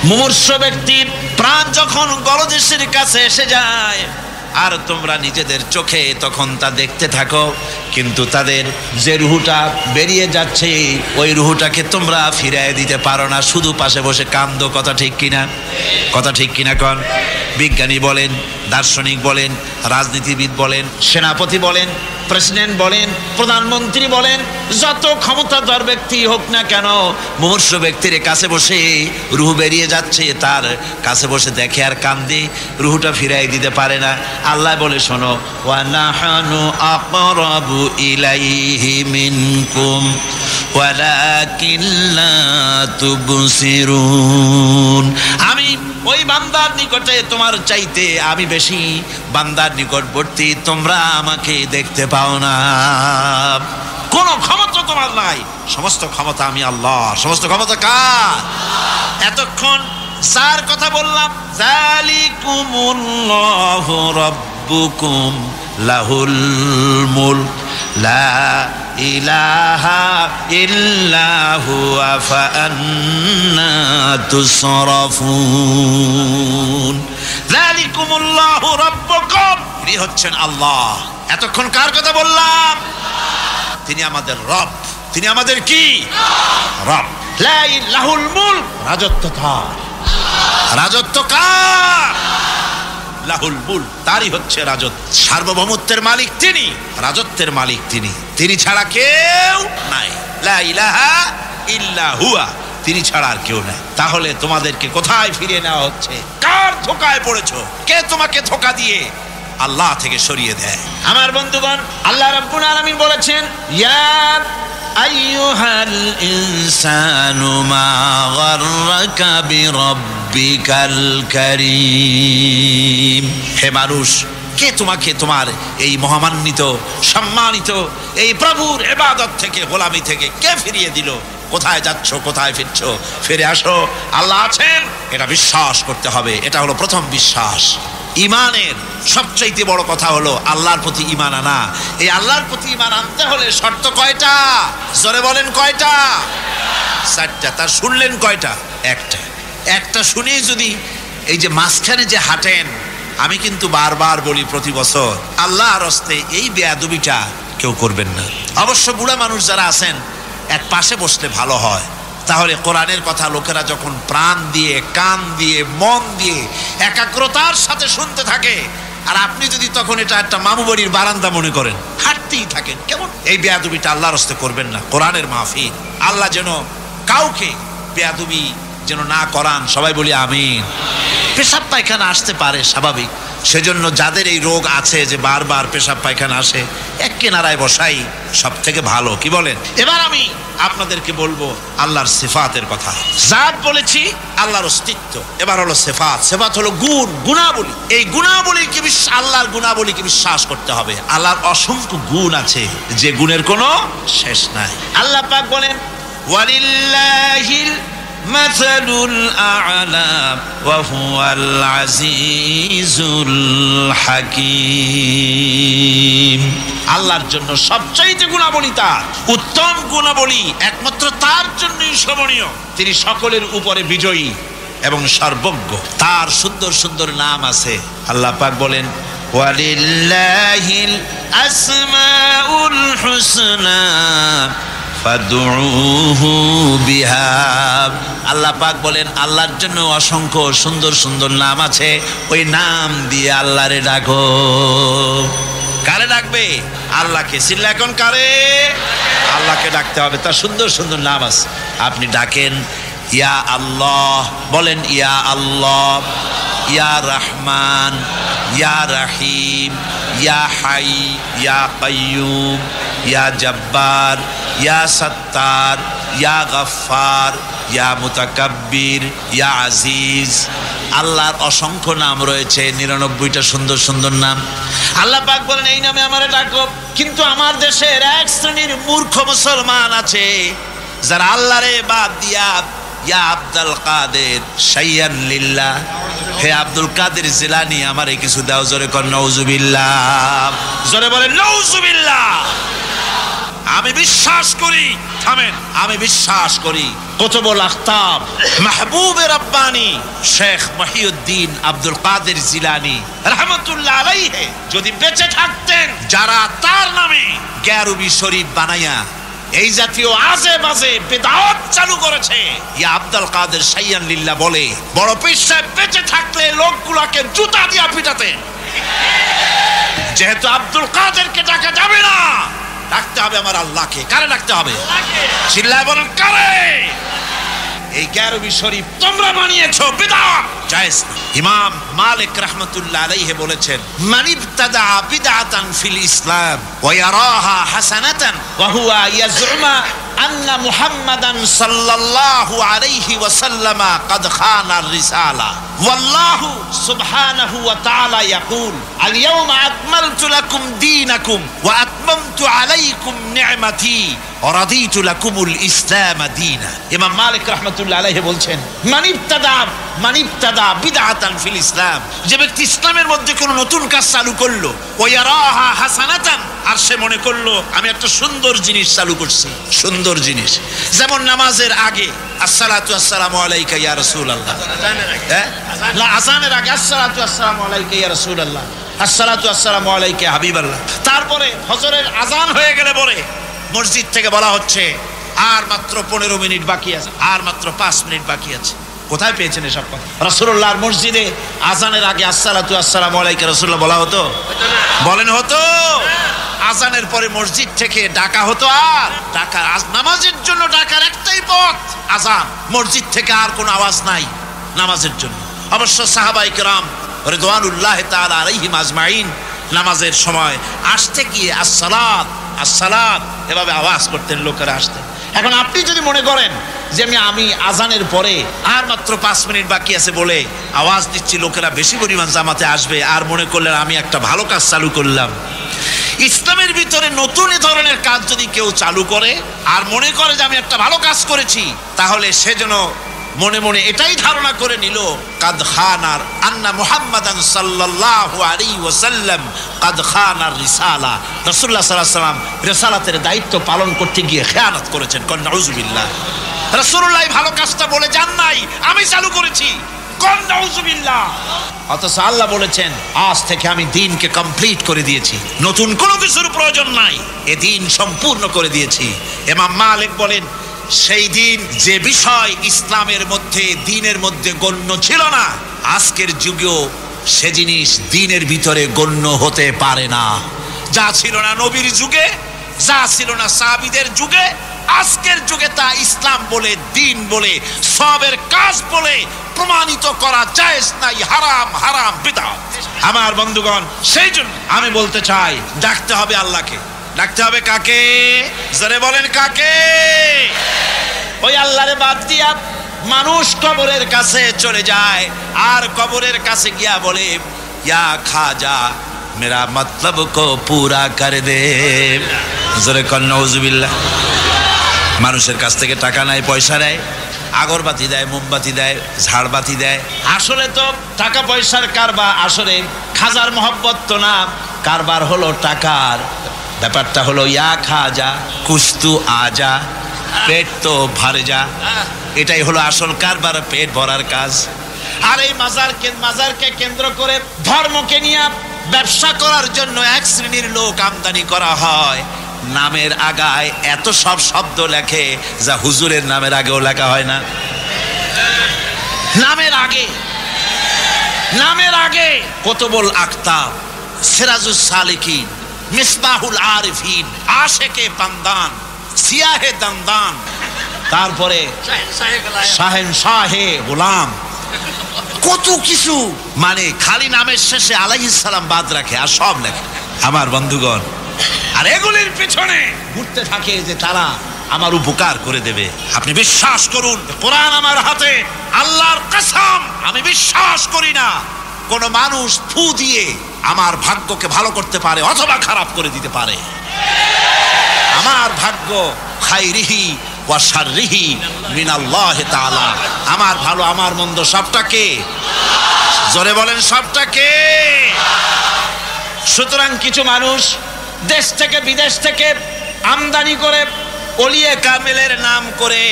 মুমূর্ষ ব্যক্তির প্রাণ যখন গলদেশের কাছে এসে যায় আর তোমরা নিজেদের চোখে তখন তা দেখতে থাকো, কিন্তু তাদের যে রুহুটা বেরিয়ে যাচ্ছে ওই রুহুটাকে তোমরা ফিরিয়ে দিতে পারো না, শুধু পাশে বসে কান্দো। কথা ঠিক কিনা? কথা ঠিক কিনা কন? বিজ্ঞানী বলেন, দার্শনিক বলেন, রাজনীতিবিদ বলেন, সেনাপতি বলেন, প্রেসিডেন্ট বলেন, প্রধানমন্ত্রী বলেন, যত ক্ষমতাধর ব্যক্তি হোক না কেন, মুমূর্ষ ব্যক্তির কাছে বসে রুহু বেরিয়ে যাচ্ছে, তার কাছে বসে দেখে আর কান্দে, রুহুটা ফিরাই দিতে পারে না। আল্লাহ বলে শোনো, ওয়া নাহানু আকরাবু ইলাইহি মিনকুম ওয়ালাকিন লা তুবসিরুন। আমি ওই বান্দার নিকটে তোমার চাইতে আমি বেশি বান্দার নিকটবর্তী, তোমরা আমাকে দেখতে পাও না। কোনো ক্ষমতা তোমার নাই, সমস্ত ক্ষমতা আমি আল্লাহ। সমস্ত ক্ষমতা কার? এতক্ষণ যার কথা বললাম, যালিকুমুল্লাহু রাব্বুকুম লাহুল মুলক লা ইলাহা ইল্লা হুয়া ফাআন্না তুসরাফুন। যালিকুমুল্লাহু রাব্বুকুম, তিনি হচ্ছেন আল্লাহ। এতক্ষণ কার কথা বললাম? তিনি আমাদের রব। তিনি আমাদের কি? রব। লা ইলাহুল মুলক, রাজত্ব কার? রাজত্ব কার? লাহুল মুলক, তারই হচ্ছে রাজত্ব। সার্বভৌমত্বের মালিক তিনি, রাজত্বের মালিক তিনি, তিনি ছাড়া কেউ নাই। লা ইলাহা ইল্লা হুয়া, তিনি ছাড়া আর কেউ নাই। তাহলে তোমাদেরকে কোথায় ফিরিয়ে নেওয়া হচ্ছে? কার ধোকায় পড়েছো? কে তোমাকে ধোকা দিয়ে আল্লাহ থেকে সরিয়ে দেয়? আমার বন্ধুগণ, আল্লাহ রাব্বুল আলামিন বলেছেন, ইয়া আইয়ুহাল ইনসানু মা গাররাকা বিরাব্বিকাল কারীম। হে মানুষ, কে তোমাকে তোমার এই মহামান্বিত সম্মানিত এই প্রভুর ইবাদত থেকে, গোলামি থেকে কে ফিরিয়ে দিল? কোথায় যাচ্ছ? কোথায় ফিরছো? ফিরে আসো, আল্লাহ আছেন, এটা বিশ্বাস করতে হবে। এটা হলো প্রথম বিশ্বাস। ইমানের সবচাইতে বড় কথা হলো আল্লাহর প্রতি ইমান আনা। এই আল্লাহর প্রতি ইমান আনতে হলে শর্ত কয়টা? জোরে বলেন কয়টা? চারটা। তার শুনলেন কয়টা? একটা। একটা শুনেই যদি এই যে মাঝখানে যে হাঁটেন, আমি কিন্তু বারবার বলি প্রতি বছর, আল্লাহর হস্তে এই বেয়াদবিটা কেউ করবেন না। অবশ্য বুড়া মানুষ যারা আছেন এক পাশে বসলে ভালো হয়। তাহলে কোরআনের কথা লোকেরা যখন প্রাণ দিয়ে, কান দিয়ে, মন দিয়ে একাগ্রতার সাথে শুনতে থাকে, আর আপনি যদি তখন এটা একটা মামু বাড়ির বারান্দা মনে করেন, হাঁটতেই থাকেন, কেমন? এই বেয়াদবিটা আল্লাহর হস্তে করবেন না। কোরআনের মাহফিল, আল্লাহ যেন কাউকে বেয়াদবি যেন না করান। সবাই বলি আমিন। পেশাব পায়খানা আসতে পারে, স্বাভাবিক। সেজন্য যাদের এই রোগ আছে যে বারবার পেশাব পায়খানা আসে, এক কিনারায় বসাই সব থেকে ভালো। কি বলেন? এবার আমি আপনাদেরকে বলবো আল্লাহর সিফাতের কথা। জাত বলেছি, আল্লাহর অস্তিত্ব। এবার হলো সিফাত। সিফাত হলো গুণ, গুণাবলী। এই গুণাবলীকে আল্লাহর গুণাবলীকে বিশ্বাস করতে হবে। আল্লাহর অসংখ্য গুণ আছে, যে গুণের কোনো শেষ নাই। আল্লাহ পাক বলেন, ওয়ালিল্লাহিল মাসালুল আ'লা ওয়া হুয়াল আজিজুল হাকীম। আল্লাহর জন্য সবচাইতে গুণাবলী তার, উত্তম গুণাবলী একমাত্র তার জন্যই শোভনীয়। তিনি সকলের উপরে বিজয়ী এবং সর্বজ্ঞ। তার সুন্দর সুন্দর নাম আছে। আল্লাহ পাক বলেন, ওয়ালিল্লাহিল আসমাউল হুসনা ফাদউহু বিহা। আল্লাহ পাক বলেন, আল্লাহর জন্য অসংখ্য সুন্দর সুন্দর নাম আছে, ওই নাম দিয়ে আল্লাহরে ডাকো। কারে ডাকবে? আল্লাহকে। চিল্লা এখন কারে? আল্লাহকে ডাকতে হবে। তার সুন্দর সুন্দর নাম আছে, আপনি ডাকেন। ইয়া আল্লাহ বলেন, ইয়া আল্লাহ, ইয়া রহমান, ইয়া রহিম, ইয়া হাই, ইয়া কাইয়ুম, ইয়া জব্বার, ইয়া সত্তার, ইয়া গফফার, ইয়া মুতাকাব্বির, ইয়া আজিজ। আল্লাহর অসংখ্য নাম রয়েছে, 99টা সুন্দর সুন্দর নাম। আল্লাহ পাক বলেন এই নামে আমারে ডাকো। কিন্তু আমার দেশের এক শ্রেণীর মূর্খ মুসলমান আছে যারা আল্লাহরে বাদ দিয়া ইয়া আব্দুল কাদের শাইয়ান লিল্লাহ, হে আব্দুল কাদের জিলানী আমারে কিছু দাও। জোরে কর নাউজুবিল্লাহ, জোরে বলেন নাউজুবিল্লাহ। আমি বিশ্বাস করি, থামেন, আমি বিশ্বাস করি কুতুবুল আখতাব মাহবুবে রব্বানি শেখ মহিউদ্দিন আব্দুল কাদের জিলানী রাহমাতুল্লাহ আলাইহি যদি বেঁচে থাকতেন, যারা তার নামে গ্যারুবি শরীফ বানাইয়া এই জাতীয় আজে বাজে বিদআত চালু করেছে, ইয়া আব্দুল কাদের শাইয়ান লিল্লাহ বলে, বড় পীর সাহেব বেঁচে থাকলে লোকগুলোকে জুতা দিয়া পিটাতেন। যেহেতু আব্দুল কাদেরকে ডাকা যাবে না, ডাকতে হবে আমার আল্লাহকে। কারে ডাকতে হবে? চিল্লায় বলেন কারে? এই গ্যারুবি শরীফ তোমরা বানিয়েছো, বিদআত জায়েজ না। ইমাম মালিক রাহমাতুল্লাহ আলাইহি বলেছেন, মান ইবতাদা বিদআতান ফিল ইসলাম ওয়া ইয়ারাহা হাসানাতান ওয়া হুয়া ইয়াজউমা আন্না মুহাম্মাদান সাল্লাল্লাহু আলাইহি ওয়াসাল্লাম قد খান আর-রিসালা ওয়াল্লাহু সুবহানাহু ওয়া তাআলা ইয়াকুল আল ইয়াওমা আকমালতু লাকুম দীনাকুম ওয়া আতমামতু আলাইকুম নি'মাতি ওয়া রাদিতু লাকুমুল ইসলাম দীনা। ইমাম মালিক রাহমাতুল্লাহ আলাইহি বলছেন, মান ইবতাদা বিদআতান ফিল ইসলাম, যে ব্যক্তি ইসলামের মধ্যে কোনো নতুন কাজ চালু করলো, ওয়া ইয়ারাহা হাসানাতান, আর সে মনে করলো আমি একটা সুন্দর জিনিস চালু করছি, সুন্দর জিনিস, যেমন নামাজের আগে আসসালাতু আসসালামু আলাইকা ইয়া রাসূলুল্লাহ, না আযানের আগে আসসালাতু আসসালামু আলাইকা ইয়া রাসূলুল্লাহ, আসসালাতু আসসালামু আলাইকা হাবিবাল্লাহ। তারপরে ফজরের আযান হয়ে গেলে পরে মসজিদ থেকে বলা হচ্ছে আর মাত্র 15 মিনিট বাকি আছে, আর মাত্র 5 মিনিট বাকি আছে। কোথায় পেয়েছেন এসব কথা? রাসূলুল্লাহর মসজিদে আযানের আগে আসসালাতু আসসালামু আলাইকা রাসূলুল্লাহ বলা হতো? বলেন হতো? আযানের পরে মসজিদ থেকে ডাকা হতো, আর ডাকা নামাজের জন্য ডাকার একটাই পথ আযান, মসজিদ থেকে আর কোনো আওয়াজ নাই নামাজের জন্য। অবশ্য সাহাবায়ে কেরাম রিদওয়ানুল্লাহি তাআলা আলাইহিম আজমাইন নামাজের সময় আসতে গিয়ে আসসালাত আসসালাত এভাবে আওয়াজ করতেন, লোকেরা আসতেন। এখন আপনি যদি মনে করেন যে আমি আযানের পরে আর মাত্র 5 মিনিট বাকি আছে বলে আওয়াজ দিচ্ছি, লোকেরা বেশি পরিমাণ জামাতে আসবে, আর মনে করলেন আমি একটা ভালো কাজ চালু করলাম। ইসলামের ভিতরে নতুন এ ধরনের কাজ যদি কেউ চালু করে আর মনে করে যে আমি একটা ভালো কাজ করেছি, তাহলে সেজন্য মনে মনে এটাই ধারণা করে নিল কাদ খানার আন্না মুহাম্মাদান সাল্লাল্লাহু আলাইহি ওয়াসাল্লাম কাদ খানার রিসালা, রাসূলুল্লাহ সাল্লাল্লাহু আলাইহি ওয়াসাল্লাম রিসালাতের দায়িত্ব পালন করতে গিয়ে খেয়ানত করেছেন। কোন নাউজুবিল্লাহ, রাসূলুল্লাহ ভালো কাজটা বলে যান নাই, আমি চালু করেছি। কোন নাউজুবিল্লাহ। অথচ আল্লাহ বলেছেন আজ থেকে আমি দ্বীনকে কমপ্লিট করে দিয়েছি, নতুন কোনো কিছুর প্রয়োজন নাই, এ দ্বীন সম্পূর্ণ করে দিয়েছি। ইমাম মালিক বলেন সেই দিন যে বিষয় ইসলামের মধ্যে দ্বীনের মধ্যে গণ্য ছিল না, আজকের যুগেও সে জিনিস দ্বীনের ভিতরে গণ্য হতে পারে না। যা ছিল না নবীর যুগে, যা ছিল না সাহাবীদের যুগে, আজকের যুগে তা ইসলাম বলে, দ্বীন বলে, সবের কাজ বলে প্রমাণিত করা জায়েজ নাই, হারাম, হারাম বিদআত। আমার বন্ধুগণ, সেই জন্য আমি বলতে চাই ডাকতে হবে আল্লাহকে। ডাকতে হবে কাকে? জোরে বলেন কাকে? ওই আল্লাহরে বাদ দিয়া মানুষ কবরের কাছে চলে যায়, আর কবরের কাছে গিয়া বলে ইয়া খাজা মেরা মতলব কো পুরা কর দে। জোরে কর নাউজুবিল্লাহ। মানুষের কাছ থেকে টাকা নেয়, পয়সা নেয়, আগরবাতি দেয়, মোমবাতি দেয়, ঝাড়বাতি দেয়। আসলে তো টাকা পয়সার কারবার, আসলে খাজার মহব্বত তো না, কারবার হলো টাকার। ব্যাপারটা হলো ইয়া খাজা কুস্তু আজা, পেট তো ভরে যা, এটাই হলো আসল কারবার, পেট ভরার কাজ। আর এই মাজারকে কেন্দ্র করে ধর্মকে নিয়ে ব্যবসা করার জন্য এক শ্রেণীর লোক আমদানি করা হয়। নামের আগায় এত সব শব্দ লেখে যা হুজুরের নামের আগেও লেখা হয় না। নামের আগে কুতুবুল আখতাব, সিরাজুস সালিকিন, মিসবাহুল আরিফিন, আশেকে পান্দান, সিয়াহে দান্দান, তারপরে শাহে গোলাম, কত কিছু, মানে খালি নামের শেষে আলাইহিস সালাম বাদ রাখে আর সব লেখে। আমার বন্ধুগণ, আর এগুলির পেছনে ঘুরতে থাকে যে তারা আমার উপকার করে দেবে। আপনি বিশ্বাস করুন, কোরআন আমার হাতে, আল্লাহর কসম আমি বিশ্বাস করি না কোন মানুষ ফু দিয়ে আমার ভাগ্যকে ভালো করতে পারে অথবা খারাপ করে দিতে পারে। আমার ভাগ্য খাইরিহি ওয়া শাররিহি মিনাল্লাহি তাআলা। আমার ভালো আমার মন্দ সবটাকে, জোরে বলেন সবটাকে। সুতরাং কিছু মানুষ দেশ থেকে বিদেশ থেকে আমদানি করে ওলিয়ে কামেলের নাম করে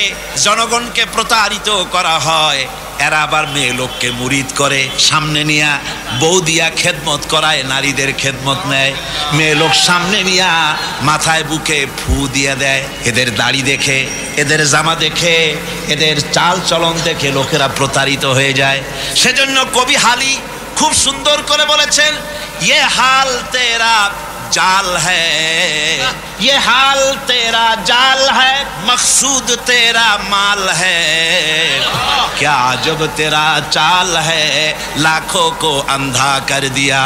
জনগণকে প্রতারিত করা হয়। এরা আবার মেয়ে লোককে মুরিদ করে, সামনে নিয়া বউ দিয়া খেদমত করায়, নারীদের খেদমত নেয়। মেয়ে লোক সামনে নিয়া মাথায় বুকে ফু দিয়ে দেয়। এদের দাড়ি দেখে, এদের জামা দেখে, এদের চাল চলন দেখে লোকেরা প্রতারিত হয়ে যায়। সেজন্য কবি হালি খুব সুন্দর করে বলেছেন, ये हाल तेरा जाल है, ये हाल तेरा जाल है, मकसूद तेरा माल है, क्या जब तेरा चाल है लाखों को अंधा कर दिया।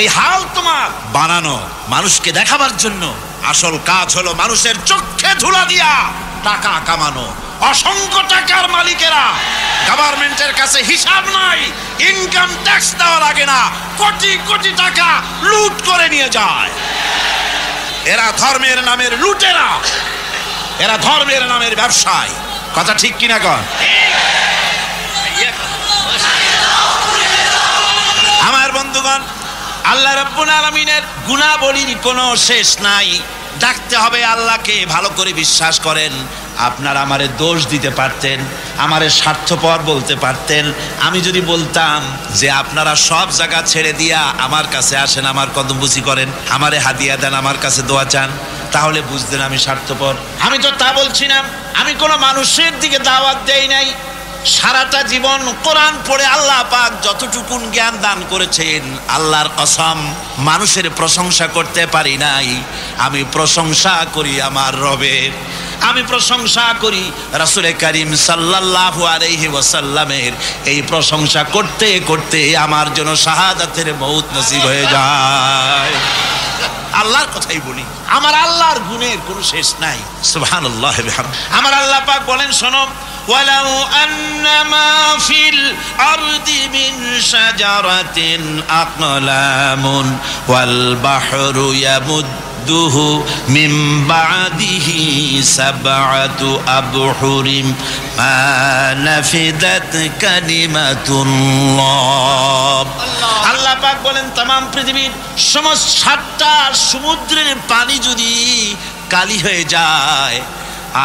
এই হাল তোমার বানানো মানুষকে দেখাবার জন্য, আসল কাজ হলো মানুষের চোখে ধুলা দিয়া টাকা কামানো। অসংখ্য টাকার মালিকেরা গভর্নমেন্টের কাছে হিসাব নাই, ইনকাম ট্যাক্স দেওয়া লাগে না, কোটি কোটি টাকা লুট করে নিয়ে যায়। এরা ধর্মের নামের লুটেরা, এরা ধর্মের নামের ব্যবসায়ী। কথা ঠিক কিনা কন? আমার বন্ধুগণ, আল্লাহ রাব্বুল আলামিনের গুণাবলীর কোনো শেষ নাই। ডাকতে হবে আল্লাহকে, ভালো করে বিশ্বাস করেন। আপনারা আমারে দোষ দিতে পারতেন, আমারে স্বার্থপর বলতে পারতেন। আমি যদি বলতাম যে আপনারা সব জায়গা ছেড়ে দিয়া আমার কাছে আসেন, আমার কদমবুসি করেন, আমারে হাদিয়া দেন, আমার কাছে দোয়া চান, তাহলে বুঝতেন আমি স্বার্থপর। আমি তো তা বলছি না, আমি কোনো মানুষের দিকে দাওয়াত দেই নাই। সারাটা জীবন কোরআন পড়ে আল্লাহ পাক যতটুকুন জ্ঞান দান করেছেন, আল্লাহর কসম মানুষের প্রশংসা করতে পারি নাই। আমি প্রশংসা করি আমার রবের, আমি প্রশংসা করি রাসূল করিম সাল্লাল্লাহু আলাইহি ওয়াসাল্লামের। এই প্রশংসা করতে করতে আমার জন্য শাহাদাতের মউত নসিব হয়ে যায়। আল্লাহর কথাই বলি, আমার আল্লাহর গুণের কোনো শেষ নাই। সুবহানাল্লাহ বিহামদি। আমার আল্লাহ পাক বলেন, শোনো, ولو أن ما في الأرض من شجرة أقلام والبحر يمده من بعده سبعة أبحر ما نفدت كلمة الله। আল্লাহ পাক বলেন, तमाम পৃথিবীর সমস্ত 7টা সমুদ্রের পানি যদি কালি হয়ে যায়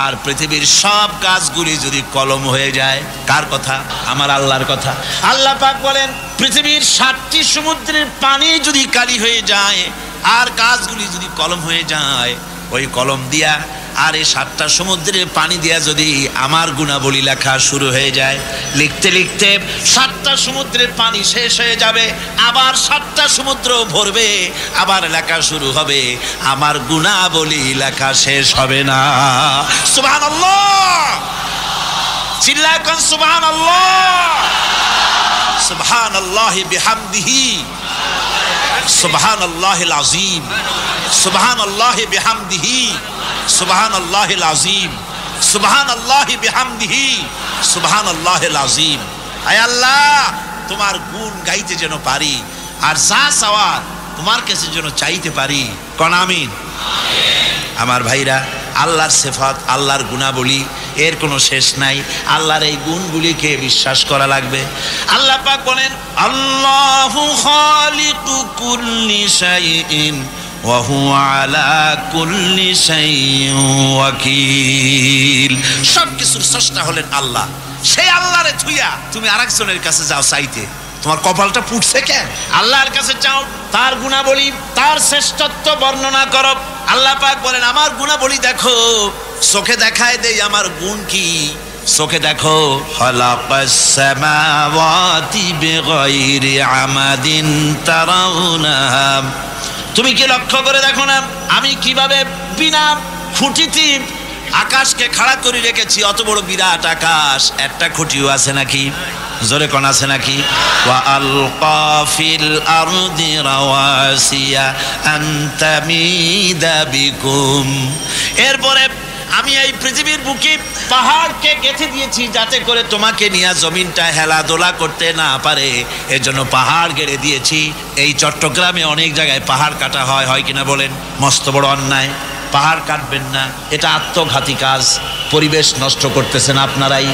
আর পৃথিবীর সব গাছগুলি যদি কলম হয়ে যায়, কার কথা? আমার আল্লাহর কথা। আল্লাহ পাক বলেন, পৃথিবীর 7টি সমুদ্রের পানি যদি কালি হয়ে যায় আর গাছগুলি যদি কলম হয়ে যায়, ওই কলম দিয়া আর এই 7টা সমুদ্রের পানি দিয়া যদি আমার গুণাবলী লেখা শুরু হয়ে যায়, লিখতে লিখতে 7টা সমুদ্রের পানি শেষ হয়ে যাবে, আবার 7টা সমুদ্র ভরবে, আবার লেখা শুরু হবে, আমার গুণাবলী লেখা শেষ হবে না। সুবহানাল্লাহ, চিল্লায় কোন সুবহানাল্লাহ। সুবহানাল্লাহি বিহামদিহি, সুবহানাল্লাহিল আযীম, সুবহানাল্লাহি বিহামদিহি, সুবহানাল্লাহিল আযীম, সুবহানাল্লাহি বিহামদিহি, সুবহানাল্লাহিল আযীম। আয় আল্লাহ, তোমার গুণ গাইতে যেন পারি, আর যা চাওয়ার তোমার কাছে যেন চাইতে পারি। কোন আমিন। আমার ভাইরা, আল্লাহর সিফাত, আল্লাহর গুণাবলী এর কোনো শেষ নাই। আল্লাহর এই গুণগুলিকে বিশ্বাস করা লাগবে। আল্লাহ পাক বলেন, আল্লাহু খালিকু কুল্লি শাইইন ওয়া হুয়া আলা কুল্লি শাইইন ওয়াকিল। সব কিছুর স্রষ্টা হলেন আল্লাহ। সেই আল্লাহরে থুইয়া তুমি আরেকজনের কাছে যাও চাইতে, তোমার কপালটা ফুটছে কেন? আল্লাহর কাছে চাও, তার গুণাবলী, তার শ্রেষ্ঠত্ব বর্ণনা করো। আল্লাহ পাক বলেন, আমার গুণাবলী দেখো, চোখে দেখায় দেই আমার গুণ কি। চোখে দেখো, খালাকাস সামাওয়াতি বিগাইরি আমাদিন তারাউনাহা। তুমি কি লক্ষ্য করে দেখো না আমি কিভাবে বিনা খুঁটিতে আকাশকে খাড়া করে রেখেছি? অত বড় বিরাট আকাশ, একটা খুঁটিও আছে নাকি? জোরে কোন আছে নাকি? ওয়া আলকা ফিল আরদি রাওয়াসিয়া আন তামিদা বিকুম। এরপরে আমি এই পৃথিবীর বুকে পাহাড়কে গেঁথে দিয়েছি যাতে করে তোমাকে নিয়ে জমিনটা হেলাদোলা করতে না পারে, এজন্য পাহাড় গেড়ে দিয়েছি। এই চট্টগ্রামে অনেক জায়গায় পাহাড় কাটা হয়, হয় কিনা বলেন? মস্ত বড় অন্যায়, পাহাড় কাটবেন না, এটা আত্মঘাতী কাজ। পরিবেশ নষ্ট করতেছেন আপনারাই।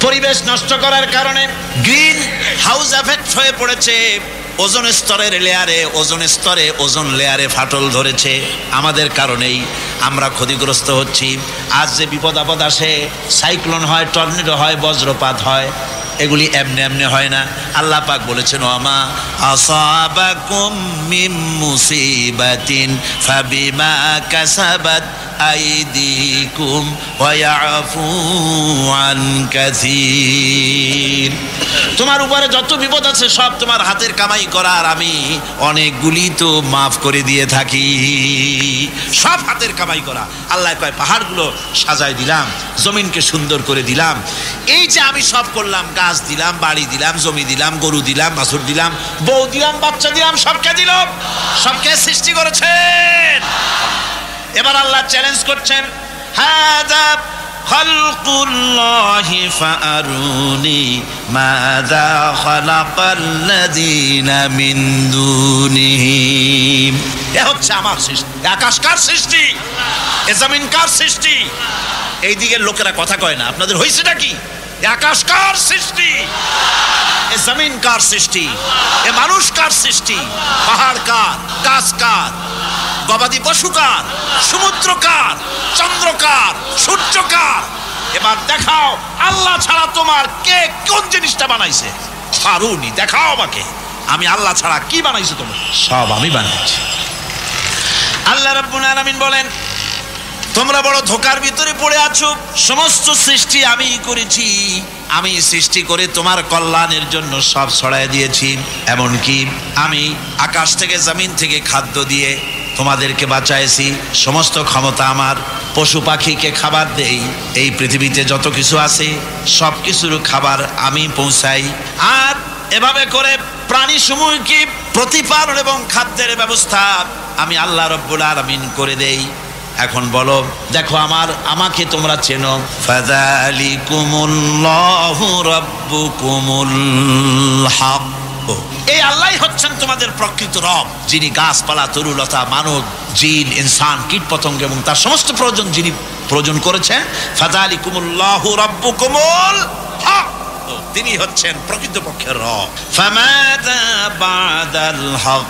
পরিবেশ নষ্ট করার কারণে গ্রিন হাউস এফেক্ট হয়ে পড়েছে। ওজোন স্তরের লেয়ারে ওজোন লেয়ারে ফাটল ধরেছে। আমাদের কারণেই আমরা ক্ষতিগ্রস্ত হচ্ছি। আজ যে বিপদ আপদ আসে, সাইক্লোন হয়, টর্নেডো হয়, বজ্রপাত হয়, এগুলি এমনি এমনি হয় না। আল্লাহ পাক বলেছেন, ওয়ামা আসাবাকুম মিন মুসিবাতিন ফাবিমা কাসাবাত আইদিকুম ওয়া ইয়াফু আন কাসীর। তোমার উপরে যত বিপদ আছে সব তোমার হাতের কামাই করা, আর আমি অনেকগুলি তো মাফ করে দিয়ে থাকি। সব হাতের কামাই করা। আল্লাহ কয় পাহাড়গুলো সাজায় দিলাম, জমিনকে সুন্দর করে দিলাম। এই যে আমি সব করলাম, গাছ দিলাম, বাড়ি দিলাম, জমি দিলাম, গরু দিলাম, বাছুর দিলাম, বউ দিলাম, বাচ্চা দিলাম, সবকে দিলাম। সবকে সৃষ্টি করেছেন। এবার আল্লাহ চ্যালেঞ্জ করছেন, হাদা খালকুল্লাহি ফাআরুনি মাযা খালাকাল্লাযীনা মিন দুনিহি। এ হচ্ছে আমার সৃষ্টি। আকাশ কার সৃষ্টি? এ জমিন কার সৃষ্টি? এই দিকের লোকেরা কথা কয় না। আপনাদের হইছেটা কি? আকাশ কার সৃষ্টি? এ জমিন কার সৃষ্টি? এ মানুষ কার সৃষ্টি? পাহাড় কার? গাছ কার? গবাদি পশু কার? সমুদ্র কার? চন্দ্র কার? সূর্য কার? এবার দেখাও আল্লাহ ছাড়া তোমার কে কোন জিনিসটা বানাইছে? ফারুনি, দেখাও আমাকে, আমি আল্লাহ ছাড়া কি বানাইছি তোমার? সব আমি বানাইছি। আল্লাহ রাব্বুল আলামিন বলেন, তোমরা বড় ধোকার ভিতরে পড়ে আছো। সমস্ত সৃষ্টি আমি করেছি। আমি সৃষ্টি করে তোমার কল্যাণের জন্য সব ছড়ায় দিয়েছি। এমনকি আমি আকাশ থেকে জমিন থেকে খাদ্য দিয়ে তোমাদেরকে বাঁচাইছি। সমস্ত ক্ষমতা আমার। পশু পাখিকে খাবার দেই। এই পৃথিবীতে যত কিছু আছে সব কিছুর খাবার আমি পৌঁছাই। আর এভাবে করে প্রাণী সমূহকে প্রতিপালন এবং খাদ্যের ব্যবস্থা আমি আল্লাহ রাব্বুল আলামিন করে দেই। এখন বলো, দেখো আমাকে তোমরা চেনো। ফাযালিকুমুল্লাহু রাব্বুকুমুল হক। এই আল্লাহই হচ্ছেন তোমাদের প্রকৃত রব, যিনি গাছপালা, তরুলতা, মানব, জিন, ইনসান, কীট পতঙ্গ এবং তার সমস্ত প্রয়োজন যিনি প্রয়োজন করেছেন। ফাযালিকুমুল্লাহু রাব্বুকুমুল হক। তিনি হচ্ছেন প্রকৃতপক্ষের রব। ফামাযা বাদাল হক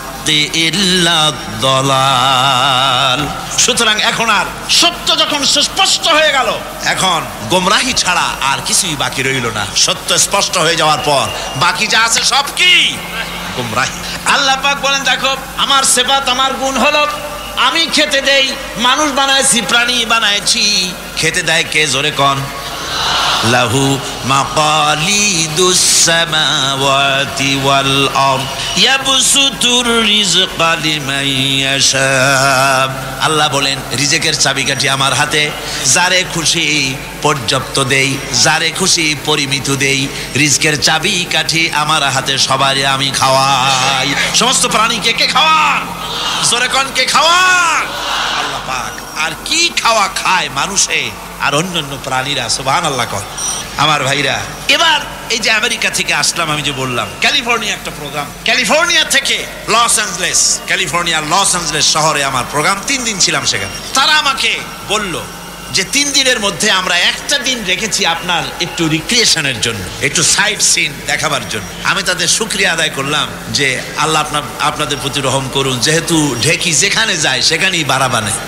ইল্লা দালাল। সুতরাং এখন আর সত্য যখন সুস্পষ্ট হয়ে গেল, এখন গোমরাহি ছাড়া আর কিছুই বাকি রইল না। সত্য স্পষ্ট হয়ে যাওয়ার পর বাকি যা আছে সব কি? গোমরাহি। আল্লাহ পাক বলেন, দেখো আমার সিফাত, আমার গুণ হলো আমি খেতে দেই। মানুষ বানাইছি, প্রাণী বানাইছি। খেতে দেয় কে? জোরে কোন? লাহু মাকালিদুস সামাওয়াতি ওয়াল আরদ ইয়াবসুতুর রিজকা লিমান ইয়াশা। আল্লাহ বলেন, রিজেকের চাবিকাঠি আমার হাতে। যারে খুশি পর্যাপ্ত দেই, যারে খুশি পরিমিত দেই। রিজকের চাবিকাঠি আমার হাতে, সবারই আমি খাওয়াই। সমস্ত প্রাণীকে কে খাওয়ান? জোরে কোন কে খাওয়ান? আল্লাহ পাক। আর কি খাওয়া খায় মানুষে আর অন্যান্য প্রাণীরা? সুবহানাল্লাহ কর আমার ভাইরা। এবার এই যে আমেরিকা থেকে আসলাম, আমি যে বললাম ক্যালিফোর্নিয়া একটা প্রোগ্রাম, ক্যালিফোর্নিয়া থেকে লস অ্যাঞ্জেলেস, ক্যালিফোর্নিয়ার লস অ্যাঞ্জেলেস শহরে আমার প্রোগ্রাম। 3 দিন ছিলাম সেখানে। তারা আমাকে বলল যে 3 দিনের মধ্যে আমরা একটা দিন রেখেছি আপনার একটু রিক্রিয়েশনের জন্য, একটু সাইট সিন দেখাবার জন্য। আমি তাদের শুকরিয়া আদায় করলাম যে আল্লাহ আপনাদের প্রতি রহম করুন। যেহেতু ঢেকি যেখানে যায় সেখানেই বাড়া বানায়।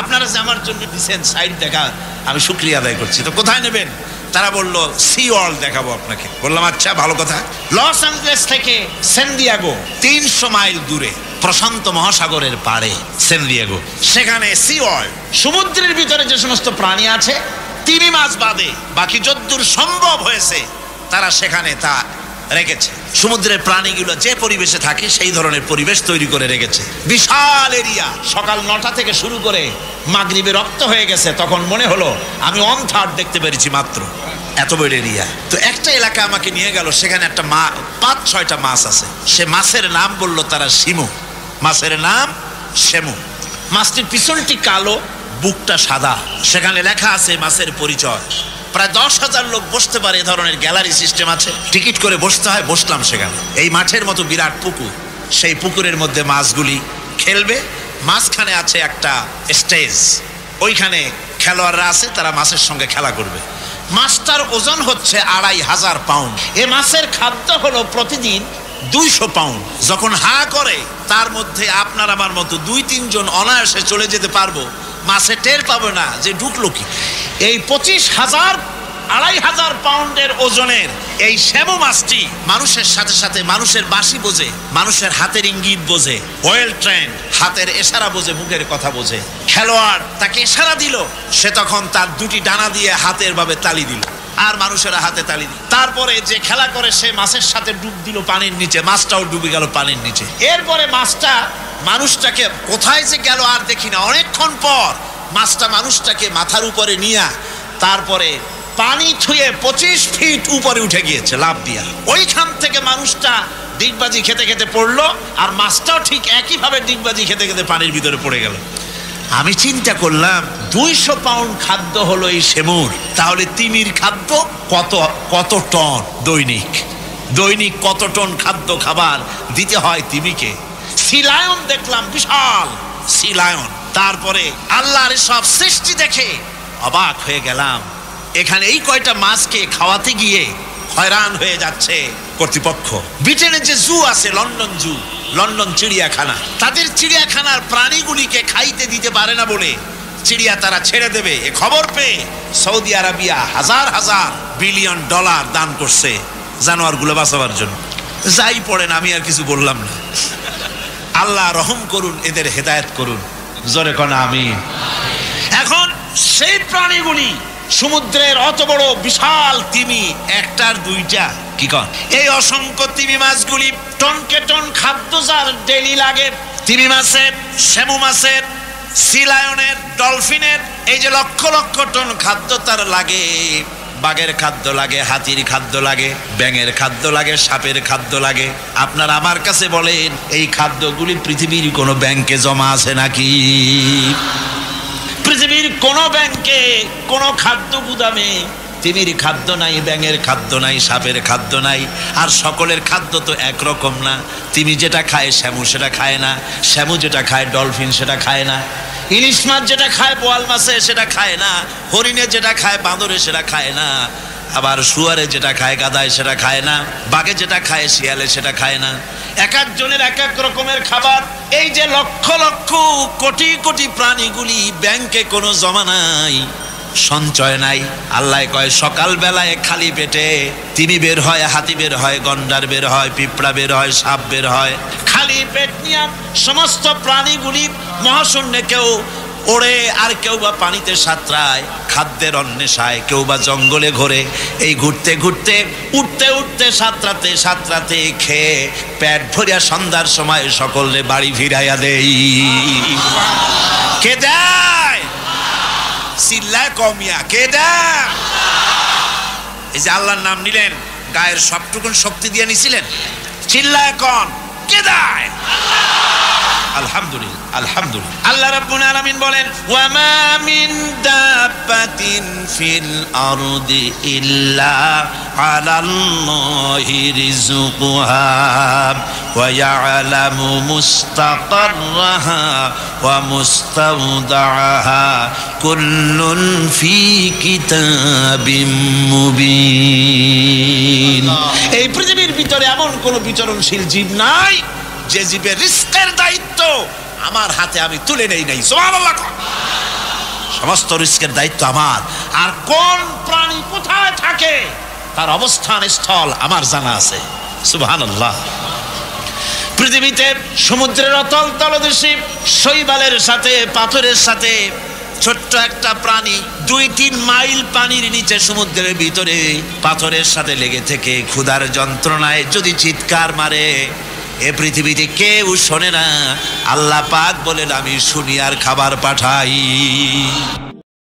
আপনারা যে আমার জন্য দিচ্ছেন সাইট দেখা, আমি শুকরিয়া আদায় করছি। তো কোথায় নেবেন? তারা বলল সি ওয়ার্ল্ড দেখাবো আপনাকে। বললাম আচ্ছা, ভালো কথা। লস অ্যাঞ্জেলেস থেকে সান দিয়েগো 300 মাইল দূরে, প্রশান্ত মহাসাগরের পাড়ে সান দিয়েগো। সেখানে সি ওয়ার্ল্ড, সমুদ্রের ভিতরে যে সমস্ত প্রাণী আছে, তিমি মাছ বাদে বাকি যদ্দূর সম্ভব হয়েছে তারা সেখানে তা রেখেছে। সমুদ্রের প্রাণীগুলো যে পরিবেশে থাকে সেই ধরনের পরিবেশ তৈরি করে রেখেছে। বিশাল এরিয়া। সকাল 9টা থেকে শুরু করে মাগরিবে রক্ত হয়ে গেছে, তখন মনে হলো আমি 1/3 দেখতে পেরেছি মাত্র। এত বড় এরিয়া। তো একটা এলাকা আমাকে নিয়ে গেল, সেখানে একটা 5-6টা মাছ আছে। সে মাছের নাম বলল তারা শিমু, মাছের নাম শিমু। মাছটির পিছনটি কালো, বুকটা সাদা। সেখানে লেখা আছে মাছের পরিচয়। প্রায় 10,000 লোক বসতে পারে, এ ধরনের গ্যালারি সিস্টেম আছে, টিকিট করে বসতে হয়। বসলাম সেখানে। এই মাঠের মতো বিরাট পুকুর, সেই পুকুরের মধ্যে মাছগুলি খেলবে। মাঝখানে আছে একটা স্টেজ, ওইখানে খেলোয়াড়রা আছে, তারা মাছের সঙ্গে খেলা করবে। মাছটার ওজন হচ্ছে 2,500 পাউন্ড। এ মাছের খাদ্য হলো প্রতিদিন 200 পাউন্ড। যখন হা করে, তার মধ্যে আপনার আমার মতো 2-3 জন অনায়াসে চলে যেতে পারবো, মাছে টের পাবে না যে ঢুকলো কি। এই 2,500 পাউন্ডের ওজনের এই শ্যামু মাছটি মানুষের সাথে সাথে মানুষের বাঁশি বোঝে, মানুষের হাতের ইঙ্গিত বোঝে, ওয়েল ট্রেন্ড, হাতের ইশারা বোঝে, মুখের কথা বোঝে। খেলোয়াড় তাকে ইশারা দিল, সে তখন তার 2টি ডানা দিয়ে হাতের ভাবে তালি দিল, আর মানুষেরা হাতে তালি দিল। তারপরে যে খেলা করে সে মাছের সাথে ডুব দিল পানির নিচে, মাছটাও ডুবে গেল পানির নিচে। এরপরে মাছটা মানুষটাকে কোথায় যে গেল আর দেখি না। অনেকক্ষণ পর মাছটা মানুষটাকে মাথার উপরে নিয়ে তারপরে পানি ছুঁয়ে 25 ফিট উপরে উঠে গিয়েছে লাফ দিয়া। ওইখান থেকে মানুষটা ডিগবাজি খেতে খেতে পড়লো, আর মাছটাও ঠিক একইভাবে ডিগবাজি খেতে খেতে পানির ভিতরে পড়ে গেল। আমি চিন্তা করলাম 200 পাউন্ড খাদ্য হলো এই শিমুর, তাহলে তিমির খাদ্য কত টন দৈনিক কত টন খাদ্য খাবার দিতে হয় তিমিকে। সি লায়ন দেখলাম, বিশাল সি লায়ন। তারপরে আল্লাহর সব সৃষ্টি দেখে অবাক হয়ে গেলাম। এখানে এই কয়টা মাছকে খাওয়াতে গিয়ে হয়রান হয়ে যাচ্ছে কর্তৃপক্ষ। ব্রিটেনে যে জু আছে, লন্ডন চিড়িয়াখানা, তাদের চিড়িয়াখানার প্রাণীগুলিকে খাইতে দিতে পারে না বলে চিড়িয়া তারা ছেড়ে দেবে। এ খবর পেয়ে সৌদি আরবিয়া হাজার বিলিয়ন ডলার দান করছে জানোয়ারগুলো বাঁচাবার জন্য। যাই পড়েন, আমি আর কিছু বললাম না। আল্লাহ রহম করুন, এদের হেদায়েত করুন, জোরে কোন আমিন। এখন সেই প্রাণীগুলি, সমুদ্রের অত বড় বিশাল তিমি, একটার 2টা কি কন, এই অসংখ্য তিমি মাছগুলি টনকে টন খাদ্য যার ডেলি লাগে। তিমি মাছের, শ্যামু মাছের, সি লায়নের, ডলফিনের, এই যে লক্ষ লক্ষ টন খাদ্য তার লাগে। বাঘের খাদ্য লাগে, হাতির খাদ্য লাগে, ব্যাঙের খাদ্য লাগে, সাপের খাদ্য লাগে। আপনার আমার কাছে বলেন, এই খাদ্যগুলি পৃথিবীর কোনো ব্যাংকে জমা আছে নাকি? পৃথিবীর কোন ব্যাংকে, কোন খাদ্য গুদামে তিমির খাদ্য নাই, ব্যাঙের খাদ্য নাই, সাপের খাদ্য নাই। আর সকলের খাদ্য তো একরকম না। তিমি যেটা খায় শ্যামু সেটা খায় না, শ্যামু যেটা খায় ডলফিন সেটা খায় না, ইলিশ মাছ যেটা খায় বোয়াল মাছে সেটা খায় না, হরিণে যেটা খায় বাঁদরে সেটা খায় না, আবার শুয়ারে যেটা খায় গাধায় সেটা খায় না, বাঘে যেটা খায় শিয়ালে সেটা খায় না। এক একজনের এক এক রকমের খাবার। এই যে লক্ষ লক্ষ কোটি কোটি প্রাণীগুলি, ব্যাংকে কোনো জমা নাই, সঞ্চয় নাই। আল্লাহ কয় সকাল বেলায় খালি পেটে তিমি বের হয়, হাতি বের হয়, গন্ডার বের হয়, পিঁপড়া বের হয়, সাপ বের হয়। খালি পেট নিয়ে সমস্ত প্রাণীগুলি মহাশূন্যে কেউ ওড়ে, আর কেউ বা পানিতে সাঁতরায় খাদ্যের অন্বেষায়, কেউ বা জঙ্গলে ঘোরে। এই ঘুরতে ঘুরতে, উঠতে উঠতে, সাঁতরাতে সাঁতরাতে খেয়ে পেট ভরিয়া সন্ধ্যার সময় সকলে বাড়ি ফিরাইয়া দেই। কে দেয়? চিল্লায় কমিয়া কে দেয়? এই যে আল্লাহর নাম নিলেন, গায়ের সবটুকুন শক্তি দিয়ে নিছিলেন, চিল্লায় কন কে দেয়? আলহামদুলিল্লাহ, আলহামদুলিল্লাহ। আল্লাহ রাব্বুল আলামিন বলেন, ওয়া মা মিন দাব্বাতিন ফিল আরদি ইল্লা আলাল্লাহি রিজকুহা ওয়া ইয়ালামু মুস্তাকাররাহা ওয়া মুস্তাওদাআহা কুল্লুন ফি কিতাবিম মুবিন। এই পৃথিবীর ভিতরে এমন কোন বিচরণশীল জীব নাই যে জীবের রিস্কের দায়িত্ব আমার হাতে আমি তুলে নেই নাই। সুবহানাল্লাহ। সমস্ত রিস্কের দায়িত্ব আমার। আর কোন প্রাণী কোথায় থাকে তার অবস্থান স্থল আমার জানা আছে। সুবহানাল্লাহ। পৃথিবীতে সমুদ্রের অতল তলদেশে শৈবালের সাথে, পাথরের সাথে ছোট্ট একটা প্রাণী 2-3 মাইল পানির নিচে সমুদ্রের ভিতরে পাথরের সাথে লেগে থেকে ক্ষুধার যন্ত্রণায় যদি চিৎকার মারে, এ পৃথিবীতে কেউ শোনে না। আল্লাহ পাক বলেন, আমি শুনি আর খাবার পাঠাই।